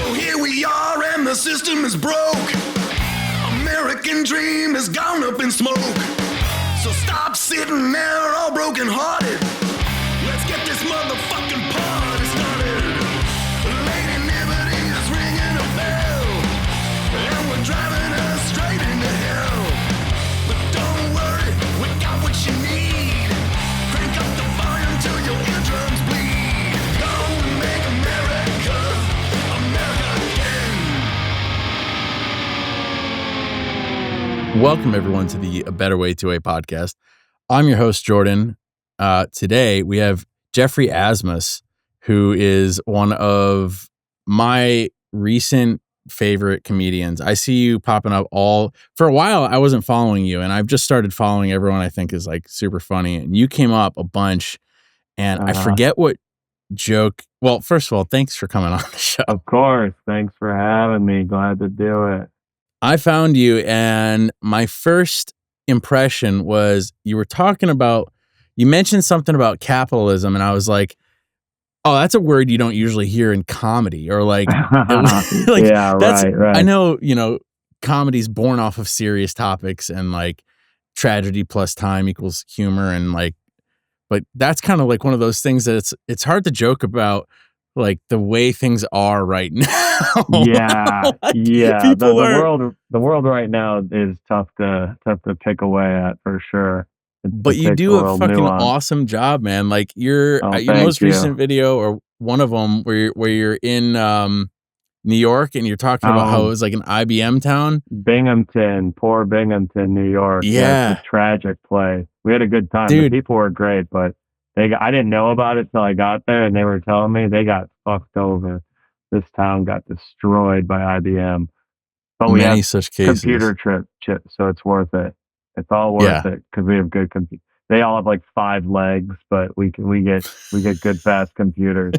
So here we are and the system is broke. American dream has gone up in smoke. So stop sitting there all broken hearted. Let's get this motherfucking party started. Lady Liberty is ringing a bell, and we're driving us straight into hell. But don't worry, we got what you need. Crank up the volume till your eardrums bleed. Go and make America again. Welcome, everyone, to the A Better Way to a podcast. I'm your host, Jordan. Today, we have Geoffrey Asmus, who is one of my recent favorite comedians. I see you popping up for a while. I wasn't following you, and I've just started following everyone I think is like super funny. And you came up a bunch, and I forget what joke. Well, first of all, thanks for coming on the show. Of course. Thanks for having me. Glad to do it. I found you, and my first impression was you mentioned something about capitalism, and I was like, oh, that's a word you don't usually hear in comedy, or like, yeah, right. I know, comedy's born off of serious topics, and like tragedy plus time equals humor, and like, but that's kind of like one of those things that it's hard to joke about, like the way things are right now. Yeah. The world right now is tough to pick away at for sure. But you do a fucking awesome job, man. Like your most recent video, or one of them, where you're in New York, and you're talking about how it was like an IBM town. Binghamton, poor Binghamton, New York. Yeah. It's a tragic place. We had a good time. Dude. The people were great, but I didn't know about it till I got there, and they were telling me they got fucked over. This town got destroyed by IBM. But we have such cases. Computer chips, so it's worth it. It's all worth it because we have good computers. They all have like 5 legs, but we get good fast computers.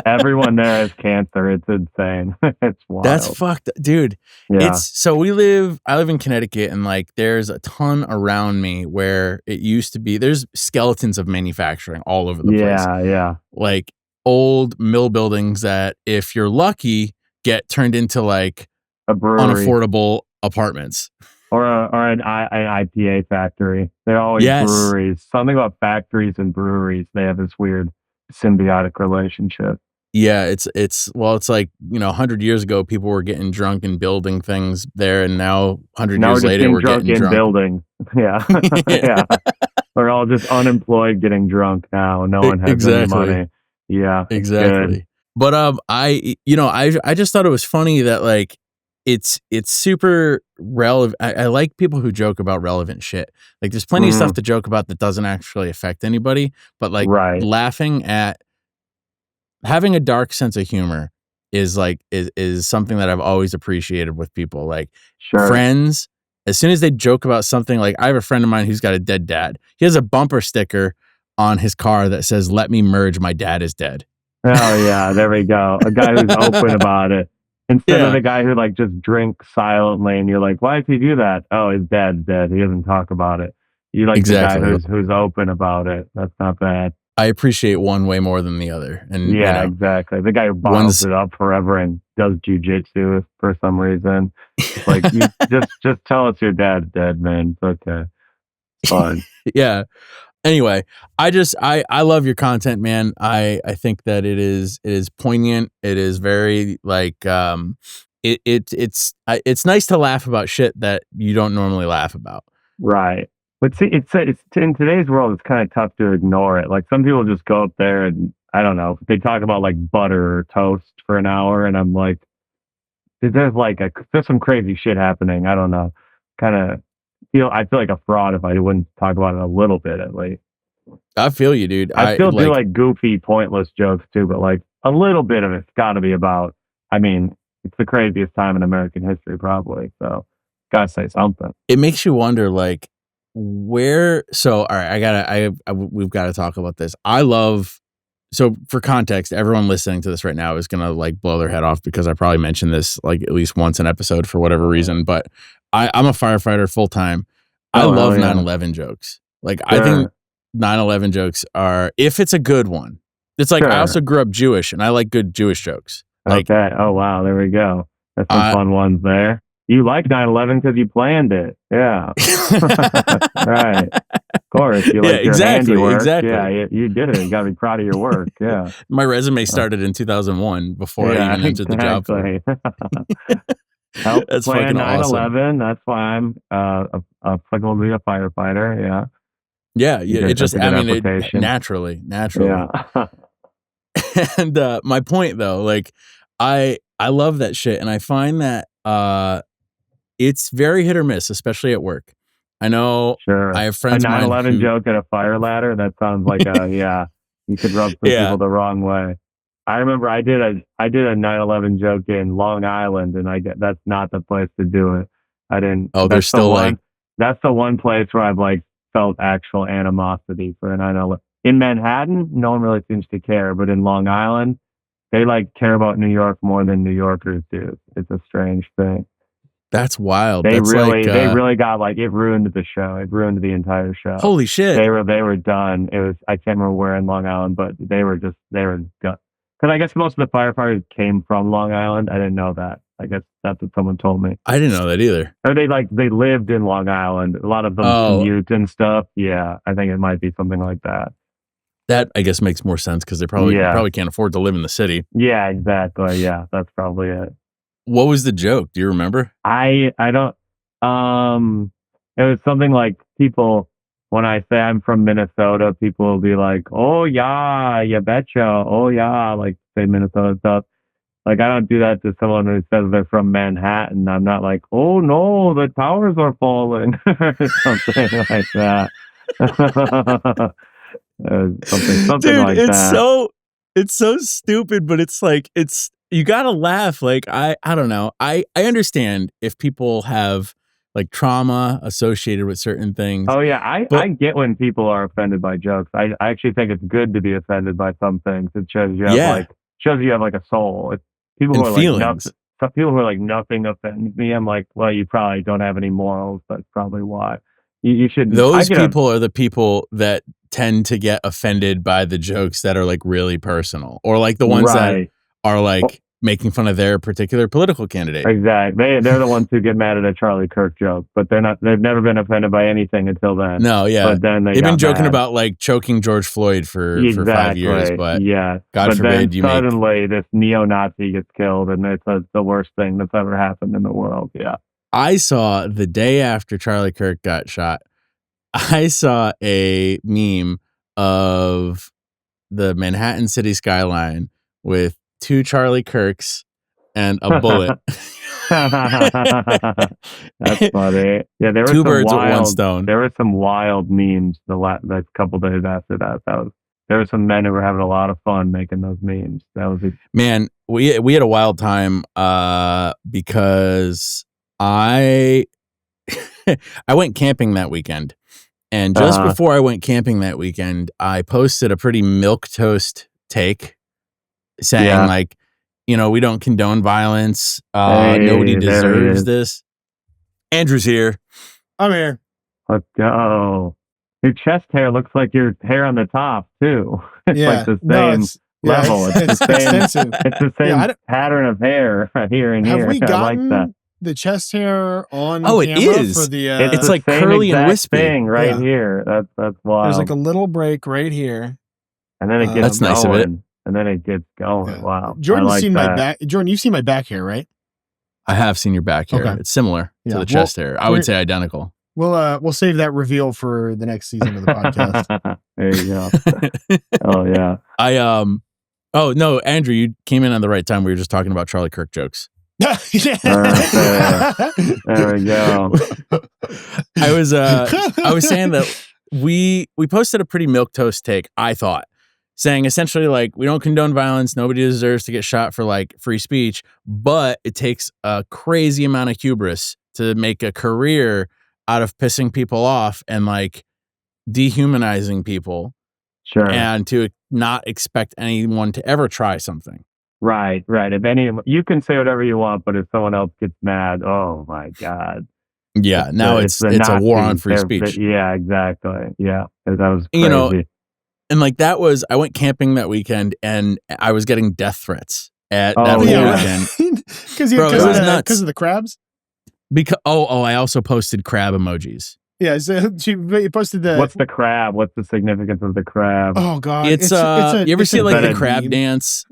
Everyone there has cancer. It's insane. It's wild. That's fucked, dude. Yeah. I live in Connecticut, and like there's a ton around me where it used to be. There's skeletons of manufacturing all over the place. Yeah. Like old mill buildings that, if you're lucky, get turned into like a brewery, unaffordable apartments. Or an IPA factory. They're always breweries. Something about factories and breweries. They have this weird symbiotic relationship. Yeah, it's like, 100 years ago, people were getting drunk and building things there, and now 100 years later, we're getting drunk. Building. Yeah. Yeah. We're all just unemployed getting drunk now. No one has any money. Yeah. Exactly. Good. But I just thought it was funny that like it's super relevant. I like people who joke about relevant shit. Like there's plenty of stuff to joke about that doesn't actually affect anybody, but like laughing at having a dark sense of humor is something that I've always appreciated with people. Like friends, as soon as they joke about something, like I have a friend of mine who's got a dead dad. He has a bumper sticker on his car that says, "Let me merge, my dad is dead." Oh yeah, there we go. A guy who's open about it. Instead of the guy who like just drinks silently, and you're like, why does he do that? Oh, his dad's dead. He doesn't talk about it. You like the guy who's open about it. That's not bad. I appreciate one way more than the other. And exactly. The guy who bottles it up forever and does jujitsu for some reason. Like, you just tell us your dad's dead, man. It's okay. It's fine. Yeah. Anyway, I love your content, man. I think that it is poignant. It is very like it's nice to laugh about shit that you don't normally laugh about. Right. But see, it's in today's world, it's kind of tough to ignore it. Like some people just go up there and I don't know, they talk about like butter or toast for an hour, and I'm like, there's some crazy shit happening. I don't know. I feel like a fraud if I wouldn't talk about it a little bit at least. I feel you, dude. I still do like goofy, pointless jokes too, but like a little bit of it's got to be about. I mean, it's the craziest time in American history, probably. So, gotta say something. It makes you wonder, like, where. So, all right, we've got to talk about this. So for context, everyone listening to this right now is gonna like blow their head off because I probably mentioned this like at least once an episode for whatever reason. But I'm a firefighter full time. I love 9/11 jokes. Like I think 9/11 jokes are, if it's a good one. It's like I also grew up Jewish and I like good Jewish jokes. Like, okay. Oh wow, there we go. There's some fun ones there. You like 9/11 because you planned it. Yeah. Right. Of course. You like your handiwork. exactly. Yeah, you did it. You gotta be proud of your work. Yeah. My resume started in 2001 before I even entered the job for it. Help That's plan fucking awesome. 9/11. That's why I'm applicable to be a firefighter. Yeah. Yeah, it just, that's a good application. naturally. Yeah. And my point though, like I love that shit, and I find that it's very hit or miss, especially at work. I know Sure. I have friends A of mine 9/11 who, joke at a fire ladder. That sounds like you could rub some people the wrong way. I remember I did a 9/11 joke in Long Island, and that's not the place to do it. I didn't. oh, they're still like, That's the one place where I've like felt actual animosity for a 9/11. In Manhattan, no one really seems to care, but in Long Island, they like care about New York more than New Yorkers do. It's a strange thing. that's wild. They That's really got like, it ruined the show. It ruined the entire show. Holy shit. They were done. It was, I can't remember where in Long Island, but they were done. Because I guess most of the firefighters came from Long Island. I didn't know that. I guess that's what someone told me. I didn't know that either. Or they lived in Long Island. A lot of them commute and stuff. Yeah, I think it might be something like that. That, I guess, makes more sense because they probably can't afford to live in the city. Yeah, exactly. Yeah, that's probably it. What was the joke? Do you remember? I don't. It was something like, people, when I say I'm from Minnesota, people will be like, "Oh yeah, you betcha. Oh yeah," like say Minnesota stuff. Like, I don't do that to someone who says they're from Manhattan. I'm not like, "Oh no, the towers are falling," or something like that. something Dude, like it's that. it's so stupid, but it's like, you gotta laugh. Like, I don't know. I understand if people have like trauma associated with certain things. Oh yeah, I get when people are offended by jokes. I actually think it's good to be offended by some things. It shows you have like a soul. It's people who are feelings. like some people who are like, nothing offends me. I'm like, well, you probably don't have any morals. That's probably why. You should. Those people are the people that tend to get offended by the jokes that are like really personal, or like the ones that are like making fun of their particular political candidate. Exactly. They're the ones who get mad at a Charlie Kirk joke, but they've never been offended by anything until then. No, yeah. But then they've been joking about like choking George Floyd for 5 years, but God forbid suddenly this neo-Nazi gets killed, and it's the worst thing that's ever happened in the world. Yeah. I saw the day after Charlie Kirk got shot, I saw a meme of the Manhattan city skyline with 2 Charlie Kirks and a bullet. That's funny. Yeah, there were 2 birds with 1 stone. There were some wild memes the couple days after that. There were some men who were having a lot of fun making those memes. Man, we had a wild time because I went camping that weekend. And just before I went camping that weekend, I posted a pretty milquetoast take saying like, we don't condone violence. Nobody deserves this. Andrew's here. I'm here. Let's go. Your chest hair looks like your hair on the top too. It's like the same level. It's the same pattern of hair here and here. Have we gotten like that. The chest hair on camera? It is. For the, it's like curly and wispy thing right here. That's wild. There's like a little break right here, and then it gets that's nice of it. And then it gets going. Yeah. Wow. Jordan's seen my back. Jordan, you've seen my back hair, right? I have seen your back hair. Okay. It's similar to the chest hair. I would say identical. We'll save that reveal for the next season of the podcast. There you go. Oh yeah. Oh no, Andrew, you came in on the right time. We were just talking about Charlie Kirk jokes. There we go. I was saying that we posted a pretty milquetoast take, I thought, saying essentially like, we don't condone violence, nobody deserves to get shot for like free speech, but it takes a crazy amount of hubris to make a career out of pissing people off and like dehumanizing people. Sure. And to not expect anyone to ever try something. Right. If you can say whatever you want, but if someone else gets mad, oh my God. Yeah. Now it's a war on free speech. Yeah, exactly. Yeah. That was crazy. And like I went camping that weekend and I was getting death threats. at Oh, that whole yeah. weekend. Because Bro, it was nuts. because of the crabs. Because I also posted crab emojis. Yeah, so you posted the. What's the crab? What's the significance of the crab? Oh God, It's you ever see like the crab meme. dance?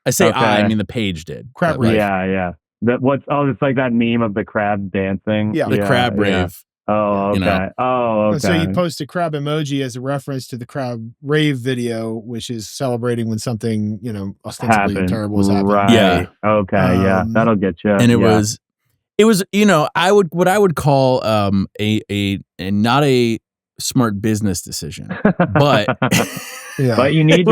I say Okay. I mean the page did. Crab but, like, rave. Yeah. It's like that meme of the crab dancing. Yeah. the crab rave. Oh, okay. You know. Oh, okay. So you post a crab emoji as a reference to the crab rave video, which is celebrating when something, ostensibly Happened. terrible has happened. Right. Yeah. Okay. Yeah. That'll get you. And it was what I would call a not a smart business decision, but Yeah. But you need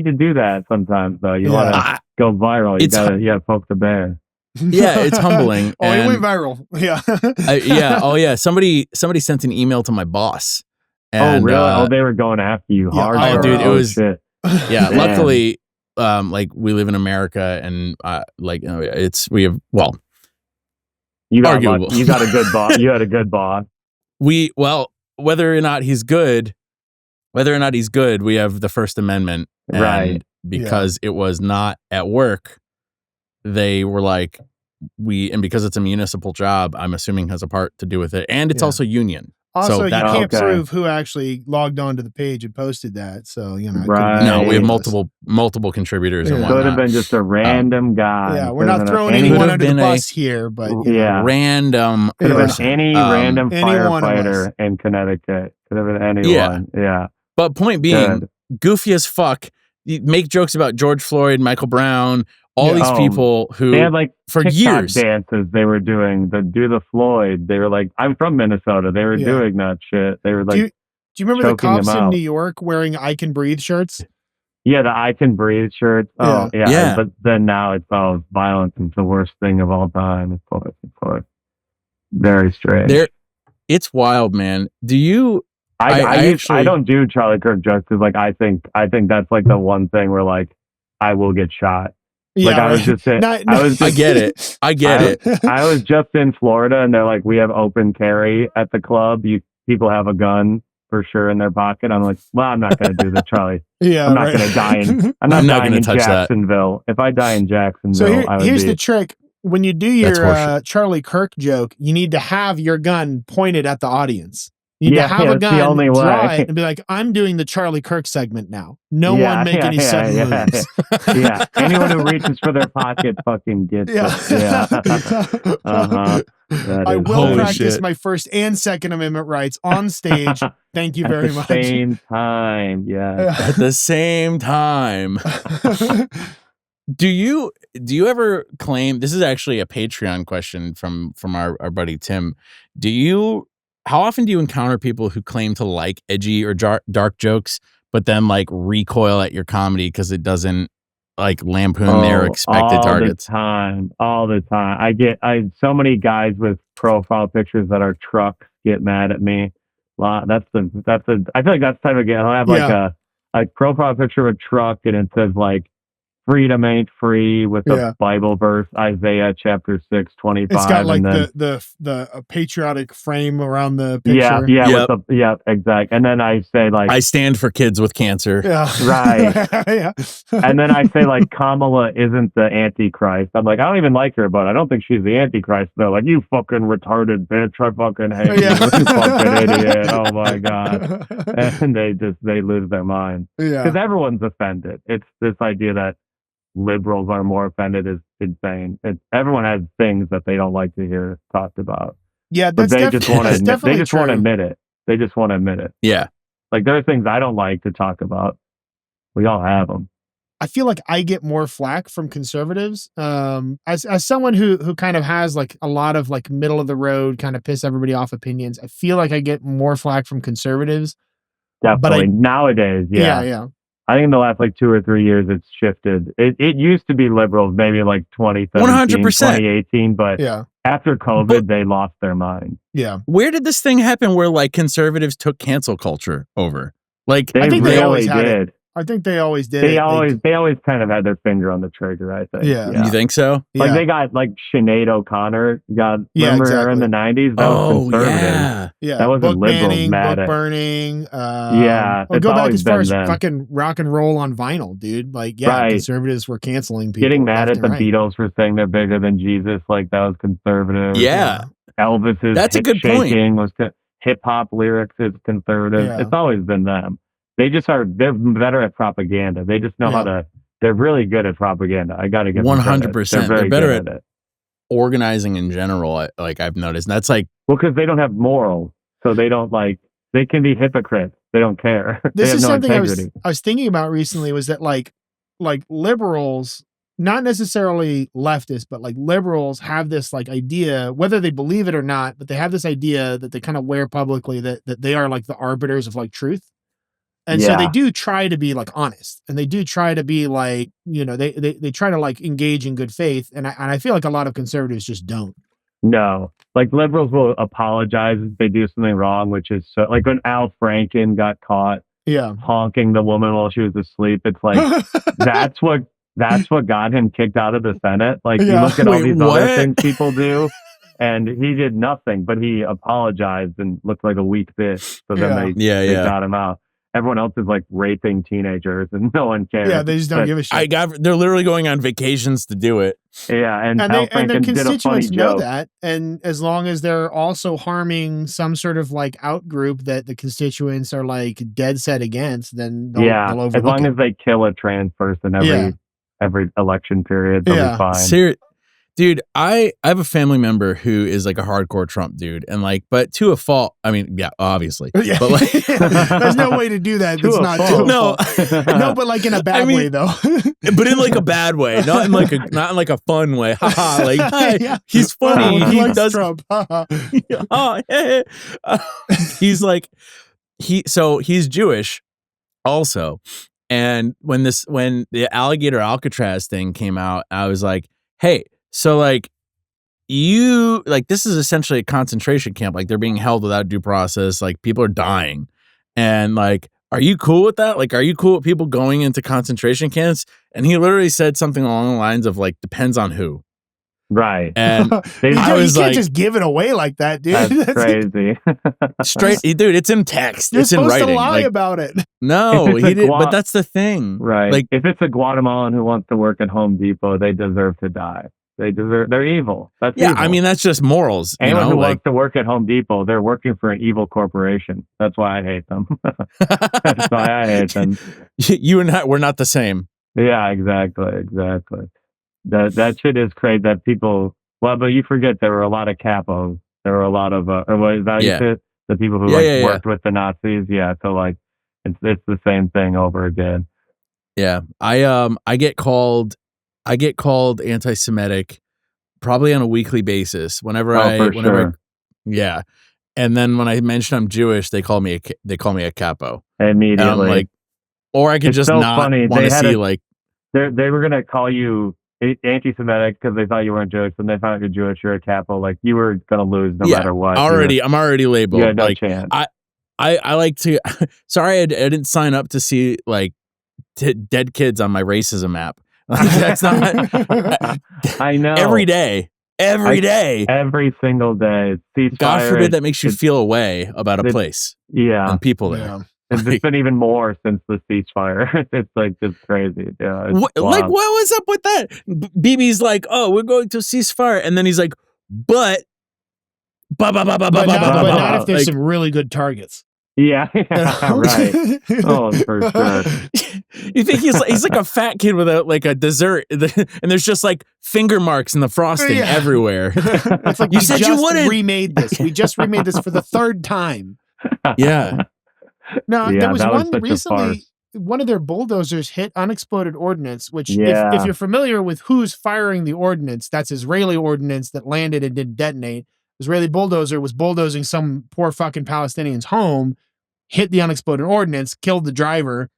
to do that sometimes though. You want to go viral. You gotta poke the bear. Yeah, it's humbling. Oh, it went viral. Yeah. Oh yeah. Somebody sent an email to my boss. And, really? They were going after you hard. Oh, dude, it was shit. Yeah. Damn. Luckily, like we live in America, and we have you got arguable. You got a good boss. You had a good boss. Whether or not he's good, we have the First Amendment, and right? Because it was not at work, they were like, and because it's a municipal job, I'm assuming has a part to do with it, and it's also union. Also, so you can't prove who actually logged onto the page and posted that. So, right. No, we have multiple contributors. It and could have whatnot. been just a random guy. Yeah, we're not throwing anyone under the bus here, but random. Could have been any random any firefighter in Connecticut. Could have been anyone. Yeah. But point being, goofy as fuck. You make jokes about George Floyd, Michael Brown, all these people who they had like for TikTok years dances they were doing do the Floyd. They were like, I'm from Minnesota. They were doing that shit. They were like, do you remember the cops in New York wearing "I Can Breathe" shirts? Yeah, the "I Can Breathe" shirts. Oh, yeah. But then now it's violence is the worst thing of all time. Of course. Very strange. It's wild, man. Do you? I don't do Charlie Kirk jokes because like I think that's like the one thing where like I will get shot. Like I was just saying, I get it. I was just in Florida and they're like, we have open carry at the club. People have a gun for sure in their pocket. I'm like, well, I'm not going to do the Charlie. I'm not going to die I'm not dying in Jacksonville. If I die in Jacksonville, here's the trick. When you do your Charlie Kirk joke, you need to have your gun pointed at the audience. You need to have a gun, the only draw way. it, and be like, I'm doing the Charlie Kirk segment now. No one make any sudden moves. Yeah. Anyone who reaches for their pocket fucking gets it. Yeah. I will practice my First and Second Amendment rights on stage. Thank you very much. At the same time. Yeah. At the same time. Do you ever claim, this is actually a Patreon question from our buddy Tim. How often do you encounter people who claim to like edgy or dark jokes, but then like recoil at your comedy because it doesn't like lampoon their expected targets? All the time. I so many guys with profile pictures that are trucks get mad at me. I feel like that's the type of guy. I'll have like a profile picture of a truck and it says like, freedom ain't free with the Bible verse, Isaiah chapter 6:25. It's got like and the patriotic frame around the picture. Exactly. And then I say like, I stand for kids with cancer. Yeah. Right. And then I say like, Kamala isn't the Antichrist. I'm like, I don't even like her, but I don't think she's the Antichrist though. Like, you fucking retarded bitch. I fucking hate you. You fucking idiot. Oh my God. And they lose their mind. Yeah. Because everyone's offended. It's this idea that liberals are more offended is insane. Everyone has things that they don't like to hear talked about. Yeah, but they just want to admit. They just want to admit it. They just want to admit it. Yeah, like there are things I don't like to talk about. We all have them. I feel like I get more flack from conservatives. As someone who kind of has like a lot of like middle of the road kind of piss everybody off opinions, I feel like I get more flack from conservatives. Definitely nowadays. Yeah. I think in the last like 2 or 3 years, it's shifted. It used to be liberals, maybe like 2017, 2018, but after COVID, they lost their mind. Yeah. Where did this thing happen where like conservatives took cancel culture over? Like I think they always did. I think they always did. They always kind of had their finger on the trigger, I think. Yeah. You think so? Like they got like Sinead O'Connor. Remember her in the 90s? That was conservative. Yeah. That wasn't book liberals banning, mad book at. burning. Yeah. Or It's go back always as far been as them. fucking rock and roll on vinyl, dude. Like, yeah, Right. conservatives were canceling people. Getting mad left at the and right. Beatles for saying they're bigger than Jesus, like that was conservative. Yeah. Elvis's That's a hip good point. shaking was hip hop lyrics is conservative. Yeah. It's always been them. They're better at propaganda. They just know how to. They're really good at propaganda. I got to give them 100%. They're very better good at it. Organizing in general. Like I've noticed. And that's like, well, because they don't have morals, so they don't like. They can be hypocrites. They don't care. This they have is no something integrity. I was thinking about recently. Was that like liberals, not necessarily leftists, but like liberals have this like idea, whether they believe it or not, but they have this idea that they kind of wear publicly that they are like the arbiters of like truth. And so they do try to be like honest, and they do try to be like, they try to like engage in good faith. And I feel like a lot of conservatives just don't. No, like liberals will apologize if they do something wrong, which is so, like when Al Franken got caught honking the woman while she was asleep. It's like, that's what got him kicked out of the Senate. Like you look at all these other things people do, and he did nothing, but he apologized and looked like a weak bitch. So then they got him out. Everyone else is like raping teenagers and no one cares. Yeah, they just don't give a shit. They're literally going on vacations to do it. Yeah, and their constituents know joke. that. And as long as they're also harming some sort of like out group that the constituents are like dead set against, then they'll overlook as long it. as they kill a trans person every election period, they'll be fine. Dude, I have a family member who is like a hardcore Trump dude, and like, but to a fault. I mean, yeah, obviously, but like, there's no way to do that. It's not to a fault. No, but like in a bad way though. But in like a bad way, not in like a fun way. Haha, like he's funny. He does Trump. He's like he's Jewish also, and when the alligator Alcatraz thing came out, I was like, hey. So like this is essentially a concentration camp. Like they're being held without due process. Like people are dying. And like, are you cool with that? Like, are you cool with people going into concentration camps? And he literally said something along the lines of like, depends on who. Right. And you can't just give it away like that, dude. That's crazy. Straight, dude, it's in text. You're it's in writing. Supposed to lie about it. No, he did, but that's the thing. Right. Like if it's a Guatemalan who wants to work at Home Depot, they deserve to die. They're evil. That's evil. I mean, that's just morals. Anyone who wants to work at Home Depot, they're working for an evil corporation. That's why I hate them. That's why I hate them. You and I, we're not the same. Yeah, exactly. That shit is crazy that people, but you forget there were a lot of capos. There were a lot of, the people who worked with the Nazis. Yeah. So like, it's the same thing over again. Yeah. I get called anti-Semitic probably on a weekly basis. Yeah. And then when I mention I'm Jewish, they call me a capo immediately. And I'm like, or I could just not want to see like they were gonna call you anti-Semitic because they thought you weren't Jewish, and they found out you're Jewish, you're a capo. Like you were gonna lose no matter what. I'm already labeled. You had no like, chance. I like to. Sorry, I didn't sign up to see like dead kids on my racism app. Like, that's not. I know. Every day, every single day. Ceasefire, God forbid that makes you feel a way about a place. Yeah, and people there. It's been even more since the ceasefire. It's like just crazy. Yeah. What was up with that? BB's like, oh, we're going to ceasefire, and then he's like, but not if there's some really good targets. Yeah, right. Oh, for sure. You think he's like a fat kid with a dessert, and there's just like finger marks in the frosting everywhere. It's like you said you wouldn't. We just remade this for the third time. Yeah. No, there was one recently. One of their bulldozers hit unexploded ordnance, which if you're familiar with who's firing the ordnance, that's Israeli ordnance that landed and didn't detonate. Israeli bulldozer was bulldozing some poor fucking Palestinian's home, hit the unexploded ordnance, killed the driver.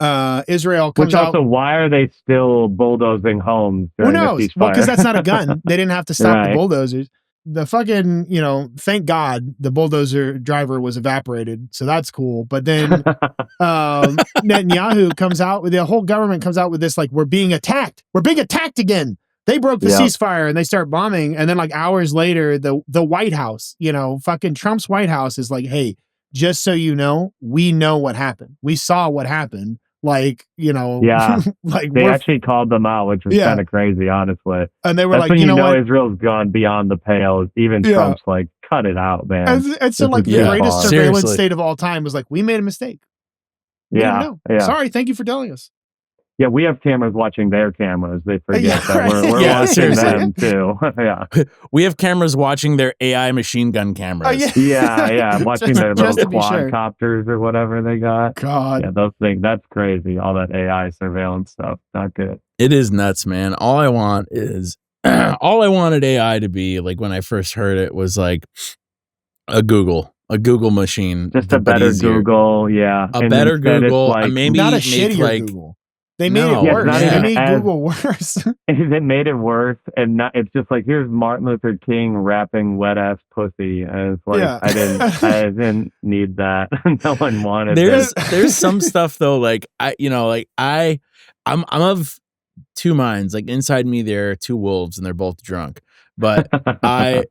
Israel comes out. Which also, why are they still bulldozing homes? Who knows? Well, because that's not a gun. They didn't have to stop the bulldozers. the fucking, thank God the bulldozer driver was evaporated. So that's cool. But then Netanyahu comes out with, the whole government comes out with this, like, we're being attacked. We're being attacked again. They broke the ceasefire and they start bombing. And then like hours later, the White House, fucking Trump's White House is like, hey, just so you know, we know what happened. We saw what happened. Like, like they actually called them out, which was kind of crazy, honestly. And they were That's like, when you know what? Israel's gone beyond the pale. Even Trump's like, cut it out, man. And so like the greatest surveillance state of all time was like, we made a mistake. We didn't know. Sorry, thank you for telling us. Yeah, we have cameras watching their cameras. They forget that right. we're watching them too. We have cameras watching their AI machine gun cameras. Watching their little quadcopters or whatever they got. God. Yeah, those things, that's crazy. All that AI surveillance stuff, not good. It is nuts, man. All I wanted AI to be, like when I first heard it, was like a Google machine. Just a better Google, A better Google, like, maybe not a make shittier like Google. They made it worse. They made Google worse. They made it worse, and it's just like, here's Martin Luther King rapping "wet ass pussy," and it's like I didn't need that. No one wanted. There's some stuff though, like I'm of two minds. Like inside me, there are two wolves, and they're both drunk. But I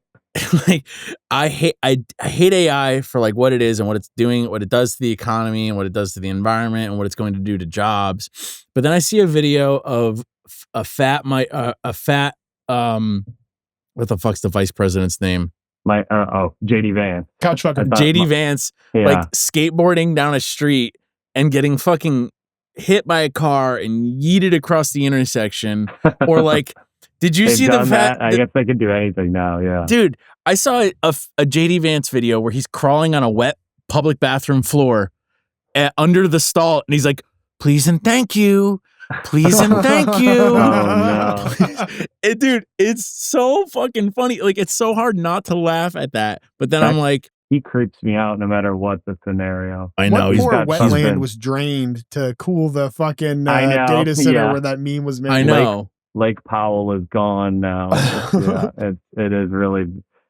hate AI for like what it is and what it's doing, what it does to the economy and what it does to the environment and what it's going to do to jobs. But then I see a video of a fat what the fuck's the vice president's name? JD Vance. Couch fucker. JD Vance, like skateboarding down a street and getting fucking hit by a car and yeeted across the intersection, or like. Did you see the fact? I guess they can do anything now. Yeah, dude, I saw a JD Vance video where he's crawling on a wet public bathroom floor under the stall, and he's like, "Please and thank you, please and thank you." Oh no, dude, it's so fucking funny. Like, it's so hard not to laugh at that. But then I'm like, he creeps me out no matter what the scenario. I know. What poor wetland was drained to cool the fucking data center where that meme was made. I know. Lake Powell is gone now. It is really.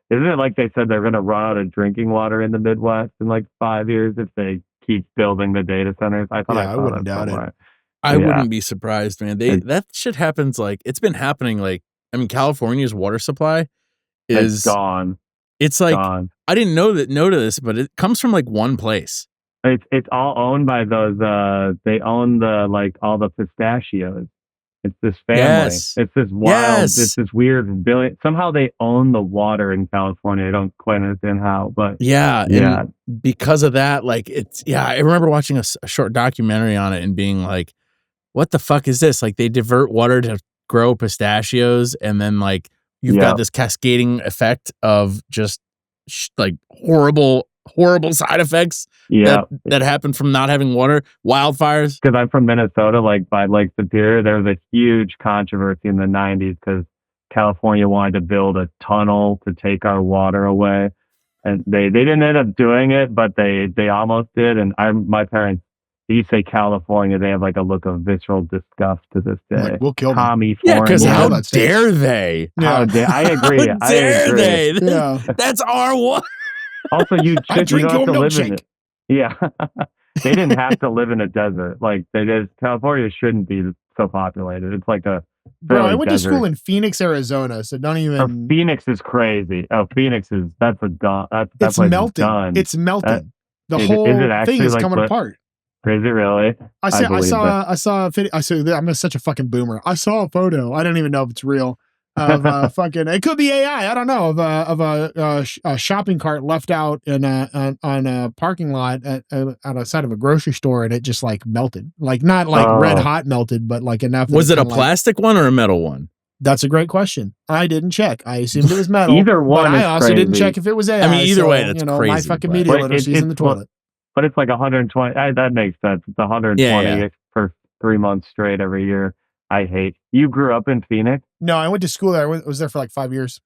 Isn't it like they said they're going to run out of drinking water in the Midwest in like 5 years if they keep building the data centers? I wouldn't doubt it. I wouldn't be surprised, man. That shit happens. Like, it's been happening. Like, I mean, California's water supply is gone. It's like gone. I didn't know this, but it comes from like one place. It's all owned by those. They own all the pistachios. It's this family. Yes. It's this wild. It's this weird billion. Somehow they own the water in California. I don't quite understand how, but and because of that, like I remember watching a short documentary on it and being like, "What the fuck is this?" Like they divert water to grow pistachios, and then like you've got this cascading effect of just like horrible side effects that happen from not having water, wildfires. Because I'm from Minnesota, like by Lake Superior, there was a huge controversy in the 90s because California wanted to build a tunnel to take our water away, and they didn't end up doing it, but they almost did. And my parents, you say California, they have like a look of visceral disgust to this day. Like, we'll kill them. Because how dare they? How dare I agree? How dare they? Yeah. That's our water. Also, you don't have to live in it. Yeah. They didn't have to live in a desert. Like California shouldn't be so populated. It's like a bro. I went to school in Phoenix, Arizona, so don't even. Phoenix is crazy. That's a gun. It's melting. It's melting. The whole thing is coming apart. Is it really? I saw a video. I'm such a fucking boomer. I saw a photo. I don't even know if it's real. Of fucking, it could be AI. I don't know. Of a shopping cart left out on a parking lot at a side of a grocery store, and it just like melted, like not like red hot melted, but like enough. Was it a plastic one or a metal one? That's a great question. I didn't check. I assumed it was metal. Either one. But I also didn't check if it was AI. I mean, either way, that's crazy. My fucking media literacy is in the toilet. But it's like 120. That makes sense. It's 120 for 3 months straight every year. I hate. You grew up in Phoenix? No, I went to school there. I was there for like 5 years.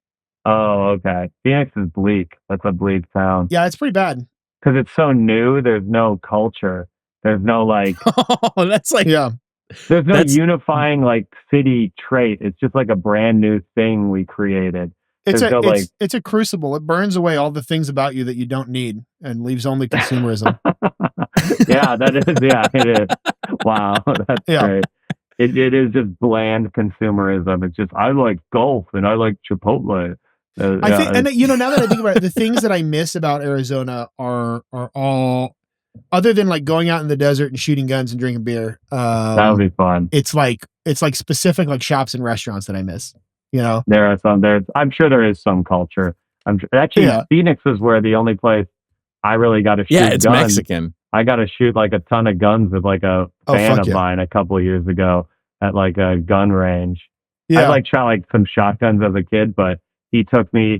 Oh, okay. Phoenix is bleak. That's a bleak town. Yeah, it's pretty bad. Because it's so new. There's no culture. There's no like. Oh, that's like. Yeah. There's no unifying like city trait. It's just like a brand new thing we created. It's There's a no, it's a crucible. It burns away all the things about you that you don't need and leaves only consumerism. Yeah, that is. Yeah, it is. Wow, that's Yeah. great. It is just bland consumerism. It's just I like golf and I like Chipotle. I think, Yeah, and now that I think about it, the things that I miss about Arizona are all, other than like going out in the desert and shooting guns and drinking beer. that would be fun. It's like specific like shops and restaurants that I miss. You know, There are some. I'm sure there is some culture. Actually, Yeah. Phoenix was where the only place I really got to shoot Yeah, it's guns. Mexican. I got to shoot like a ton of guns with like a fan fuck of yeah. mine a couple of years ago at like a gun range. yeah. I like shot like some shotguns as a kid, but he took me.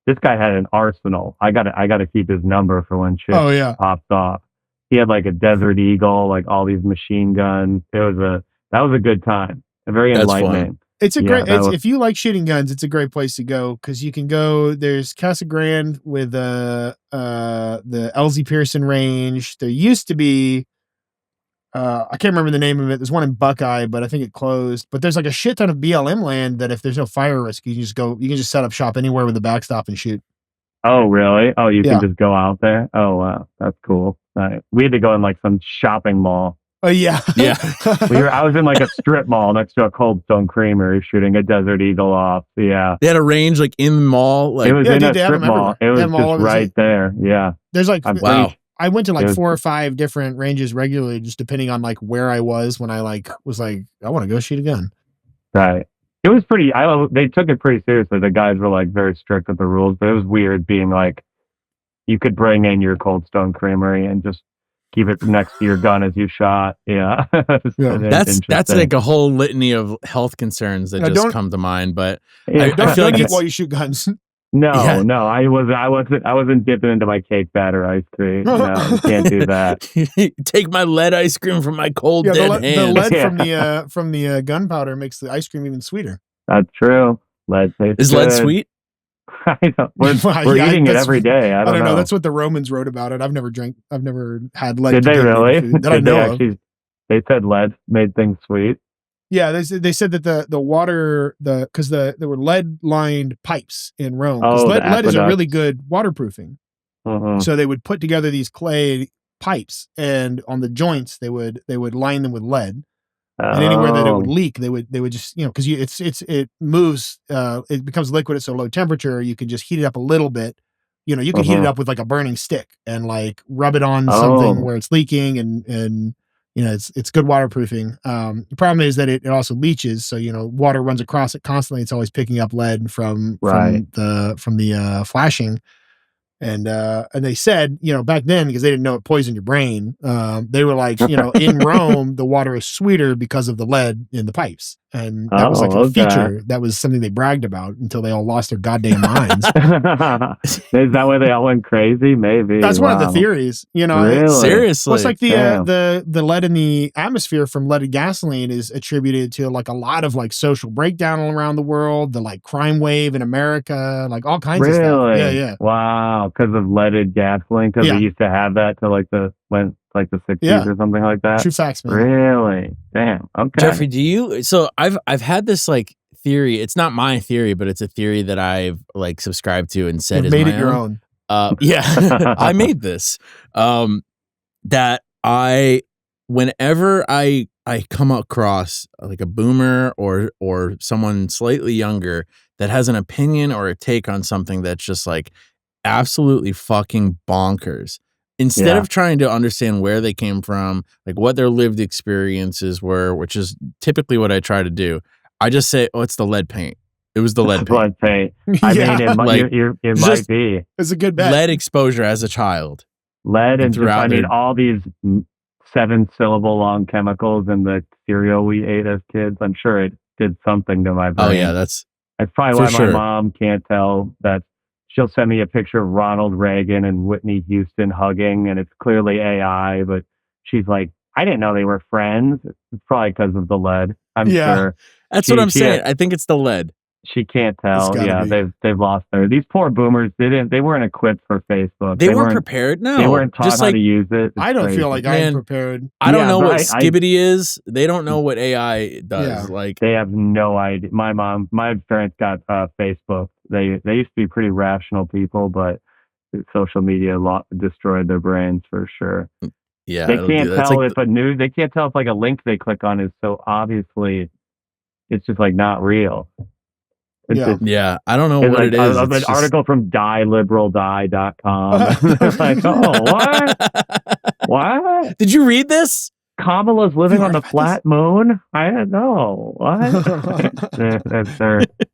This guy had an arsenal. I gotta keep his number for when shit Oh yeah. pops off. He had like a Desert Eagle, like all these machine guns. That was a good time. Very That's fun. enlightening. It's a Yeah, great. that was- If you like shooting guns, it's a great place to go because you can go. There's Casa Grande with the LZ Pearson range. There used to be. I can't remember the name of it. There's one in Buckeye, but I think it closed. But there's like a shit ton of BLM land that if there's no fire risk, you can just go. You can just set up shop anywhere with a backstop and shoot. Oh, really? Oh, you Yeah. can just go out there? Oh, wow. That's cool. We had to go in like some shopping mall. Oh yeah. Yeah. I was in like a strip mall next to a Cold Stone Creamery shooting a Desert Eagle off. Yeah. They had a range like in the mall. Like It was Yeah, in dude, a they have strip them mall. everywhere. It was They have them all just over the right city. there. Yeah. There's like wow. I went to like It was- 4 or 5 different ranges regularly, just depending on like where I was when I was like, I want to go shoot a gun. Right. It was pretty, they took it pretty seriously. The guys were like very strict with the rules, but it was weird being like, you could bring in your Cold Stone Creamery and just keep it next to your gun as you shot. Yeah. Yeah. That's interesting. like a whole litany of health concerns that Now, just don't- come to mind. But Yeah. I feel like Don't eat it's while you shoot guns. No, Yeah. no, I wasn't dipping into my cake batter ice cream. No, you can't do that. take my lead ice cream from my cold Yeah, dead the hands. lead Yeah. from the gunpowder makes the ice cream even sweeter. That's true. Lead tastes Is lead good. sweet? I know. We're Yeah, eating it that's- every day. I don't know. That's what the Romans wrote about it. I've never had lead. Did they contaminated really? food that I Did they know of. actually? They said lead made things sweet. Yeah, they said that the water because there were lead lined pipes in Rome. Oh, the lead is a really aqueducts. good waterproofing. Mhm. So they would put together these clay pipes, and on the joints they would line them with lead. And anywhere that it would Oh, leak, they would just because it moves, it becomes liquid at so low temperature. You can just heat it up a little bit. You can heat it up with like a burning stick and like rub it on something Oh. where it's leaking, and it's good waterproofing. The problem is that it also leaches, so water runs across it constantly. It's always picking up lead from Right. the flashing. And they said, back then, because they didn't know it poisoned your brain, they were like, in Rome, the water is sweeter because of the lead in the pipes. And that was like a okay. feature. That was something they bragged about until they all lost their goddamn minds. Is that why they all went crazy? Maybe. That's one of the Wow. theories. Really? Seriously. Well, it's like Damn. the lead in the atmosphere from leaded gasoline is attributed to like a lot of like social breakdown all around the world, the like crime wave in America, like all kinds of stuff. Really? Yeah, yeah. Wow. Because of leaded gasoline. Because Yeah. we used to have that to like the 60s Yeah. or something like that. True facts, man. Really? Damn. Okay. Jeffrey, so I've had this like theory. It's not my theory, but it's a theory that I've like subscribed to and said You've is made my it your own. Yeah, I made this. That whenever I come across like a boomer or someone slightly younger that has an opinion or a take on something that's just like absolutely fucking bonkers, instead Yeah. of trying to understand where they came from, like what their lived experiences were, which is typically what I try to do, I just say, "Oh, it's the lead paint. It was the lead paint. Lead paint. I Yeah. mean, it Like, might just- be It's a good bet. Lead exposure as a child." lead and just, throughout I mean, their- all these 7-syllable long chemicals in the cereal we ate as kids. I'm sure it did something to my brain. Oh yeah, that's That's probably for why sure. my mom can't tell that. She'll send me a picture of Ronald Reagan and Whitney Houston hugging, and it's clearly AI, but she's like, I didn't know they were friends. It's probably because of the lead. I'm Yeah. sure. that's She- what I'm she saying. had- I think it's the lead. She can't It's tell. gotta Yeah, be. they've lost their. These poor boomers. They weren't equipped for Facebook. They weren't prepared. No, They weren't taught just how like to use it. It's I don't crazy. feel like Man, I'm prepared. I don't Yeah, know but what I- skibbity is. They don't know what AI does. Yeah. Like, They have no idea. My parents got Facebook. They used to be pretty rational people, but social media destroyed their brains for sure. yeah, They it'll do can't that. It's tell like if they can't tell if like a link they click on is so obviously it's just like not real. Yeah. yeah, I don't know It's what like it is. an It's just- article from dieliberaldie.com. They're like, oh, what? What? Did you read this? Kamala's living You on the heard about flat moon? I don't know. What?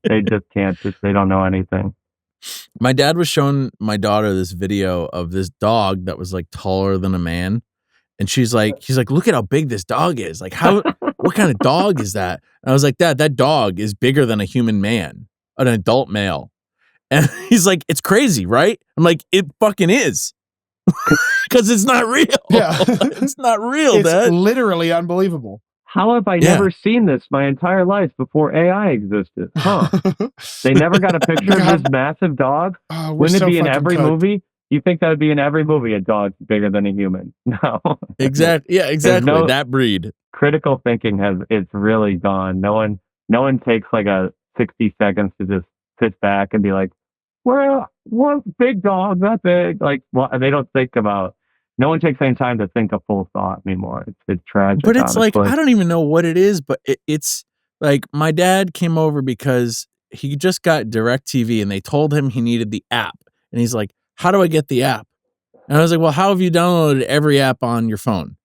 They just can't. They don't know anything. My dad was showing my daughter this video of this dog that was like taller than a man. And he's like, look at how big this dog is. Like, what kind of dog is that? And I was like, Dad, that dog is bigger than a human man, an adult male. And he's like, it's crazy, right? I'm like, it fucking is. Because it's not real. Yeah. It's not real, It's Dad. literally unbelievable. How have I never seen this my entire life before AI existed? Huh? They never got a picture of God. this massive dog? Oh, we're Wouldn't it so be in fucking every cooked. movie? You think that would be in every movie, a dog bigger than a human? No. Exactly. Yeah, exactly. no- That breed. Critical thinking it's really gone. No one takes like a 60 seconds to just sit back and be like, well, what big dog, that big. Like, well, they don't think about. No one takes any time to think a full thought anymore. It's tragic. But it's like, honestly. I don't even know what it is, but it's like my dad came over because he just got DirecTV and they told him he needed the app. And he's like, how do I get the app? And I was like, well, how have you downloaded every app on your phone?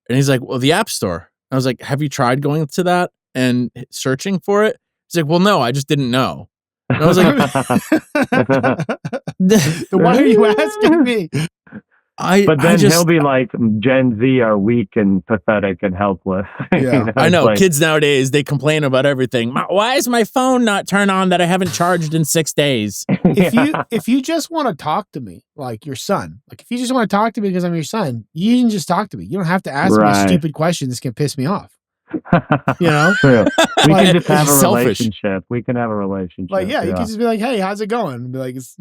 And he's like, well, the App Store. I was like, have you tried going to that and searching for it? He's like, well, no, I just didn't know. And I was like, Why are you asking me? But then he'll be like, Gen Z are weak and pathetic and helpless. Yeah. I know, like, kids nowadays, they complain about everything. Why is my phone not turned on that I haven't charged in 6 days? If you just want to talk to me, like your son, like if you just want to talk to me because I'm your son, you can just talk to me. You don't have to ask me Right. stupid questions that can piss me off. You know? True. We Like, can just have a selfish. relationship. We can have a relationship. Like, yeah, you can just be like, hey, how's it going? And be like, it's,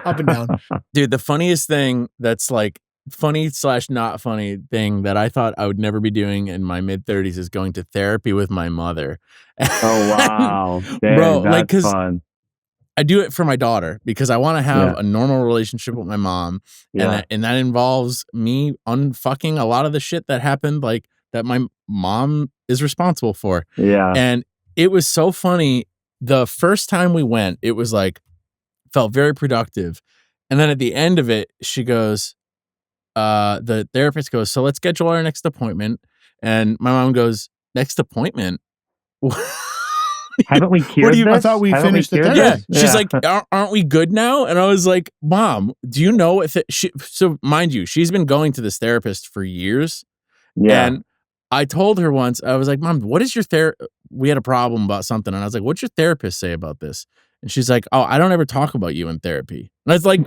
up and down. Dude, the funniest thing that's like funny/not funny thing that I thought I would never be doing in my mid-30s is going to therapy with my mother. Oh, wow. Dang, Bro, that's like, 'cause fun. I do it for my daughter because I want to have a normal relationship with my mom. Yeah. And that involves me unfucking a lot of the shit that happened, like that my mom is responsible for. Yeah. And it was so funny. The first time we went, it was like, felt very productive. And then at the end of it, she goes, the therapist goes, so let's schedule our next appointment. And my mom goes, next appointment? Haven't we cured this? I thought we Haven't finished the cured therapy. Yeah, she's like, aren't we good now? And I was like, Mom, do you know if so mind you, she's been going to this therapist for years. Yeah. And I told her once, I was like, Mom, what is your we had a problem about something. And I was like, what's your therapist say about this? And she's like, oh, I don't ever talk about you in therapy. And I was like,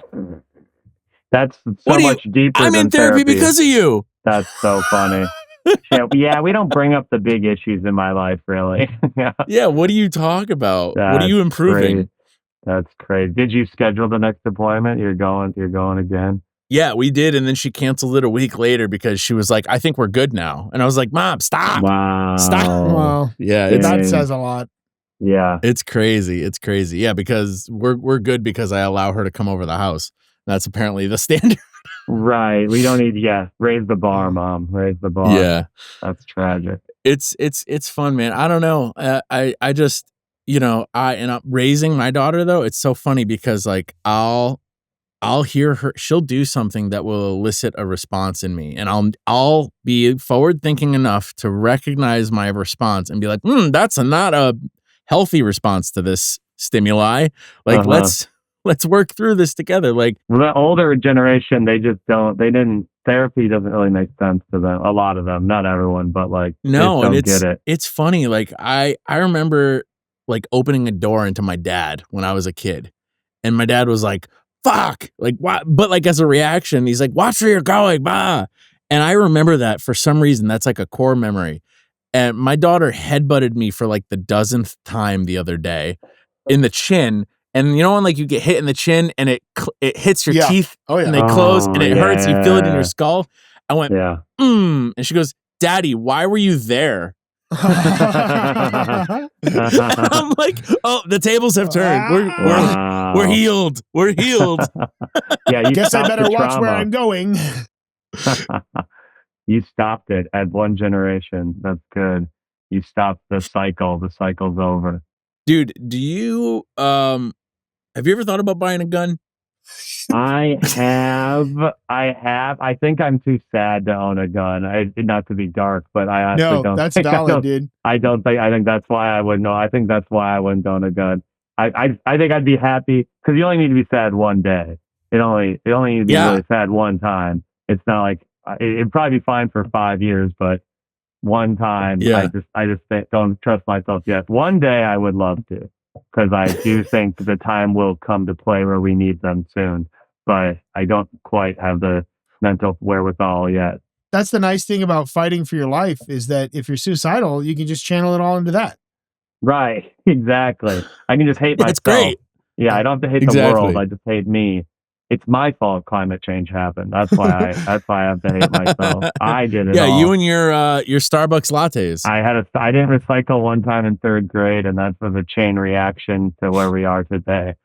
That's so much deeper I'm than in therapy because of you. That's so funny. Yeah, we don't bring up the big issues in my life, really. Yeah. Yeah, what do you talk about? What are you That's improving? crazy. That's crazy. Did you schedule the next appointment? You're going again? Yeah, we did. And then she canceled it a week later because she was like, I think we're good now. And I was like, Mom, stop. Wow. Stop. Well, Yeah, that says a lot. Yeah. it's crazy. It's crazy. Yeah, because we're good because I allow her to come over the house. That's apparently the standard. Right. We don't need raise the bar, Mom. Raise the bar. Yeah. That's tragic. It's fun, man. I don't know. I just, I'm raising my daughter though. It's so funny because like I'll hear her, she'll do something that will elicit a response in me, and I'll be forward thinking enough to recognize my response and be like, that's not a healthy response to this stimuli. Like let's work through this together. Like, Well, the older generation, therapy doesn't really make sense to them. A lot of them, not everyone, but like, no, they and don't get it. it's funny. Like I remember like opening a door into my dad when I was a kid, and my dad was like, fuck, like what? But like as a reaction, he's like, watch where you're going, bah. And I remember that for some reason, that's like a core memory. And my daughter headbutted me for like the dozenth time the other day in the chin. And you know when like you get hit in the chin and it hits your teeth and they close and it hurts. You feel it in your skull. I went, and she goes, "Daddy, why were you there?" I'm like, "Oh, the tables have turned. We're healed. We're healed." Yeah, you guess I better watch trauma. where I'm going. You stopped it at one generation. That's good. You stopped the cycle. The cycle's over. Dude, do you have you ever thought about buying a gun? I have. I think I'm too sad to own a gun. Not to be dark, but I honestly don't. That's valid, dude. I think that's why I wouldn't know. I think that's why I wouldn't own a gun. I think I'd be happy because you only need to be sad one day. It only need to be really sad one time. It's not like it'd probably be fine for 5 years, but one time, I just don't trust myself yet. One day I would love to, because I do think the time will come to play where we need them soon, but I don't quite have the mental wherewithal yet. That's the nice thing about fighting for your life, is that if you're suicidal, you can just channel it all into that. Right. Exactly. I can just hate myself. It's great. Yeah. I don't have to hate the world. I just hate me. It's my fault climate change happened. That's why I have to hate myself. I did it. Yeah, you and your Starbucks lattes. I didn't recycle one time in 3rd grade, and that was a chain reaction to where we are today.